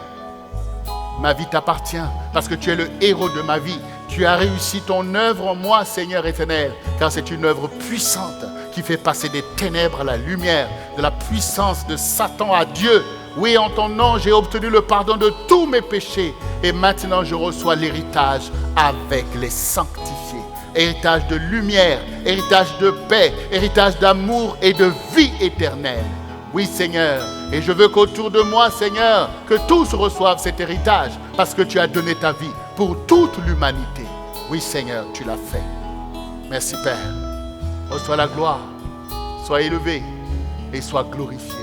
ma vie t'appartient parce que tu es le héros de ma vie. Tu as réussi ton œuvre en moi, Seigneur éternel, car c'est une œuvre puissante qui fait passer des ténèbres à la lumière, de la puissance de Satan à Dieu. Oui, en ton nom, j'ai obtenu le pardon de tous mes péchés. Et maintenant, je reçois l'héritage avec les sanctifiés. Héritage de lumière, héritage de paix, héritage d'amour et de vie éternelle. Oui, Seigneur. Et je veux qu'autour de moi, Seigneur, que tous reçoivent cet héritage parce que tu as donné ta vie pour toute l'humanité. Oui, Seigneur, tu l'as fait. Merci, Père. Reçois la gloire. Sois élevé et sois glorifié.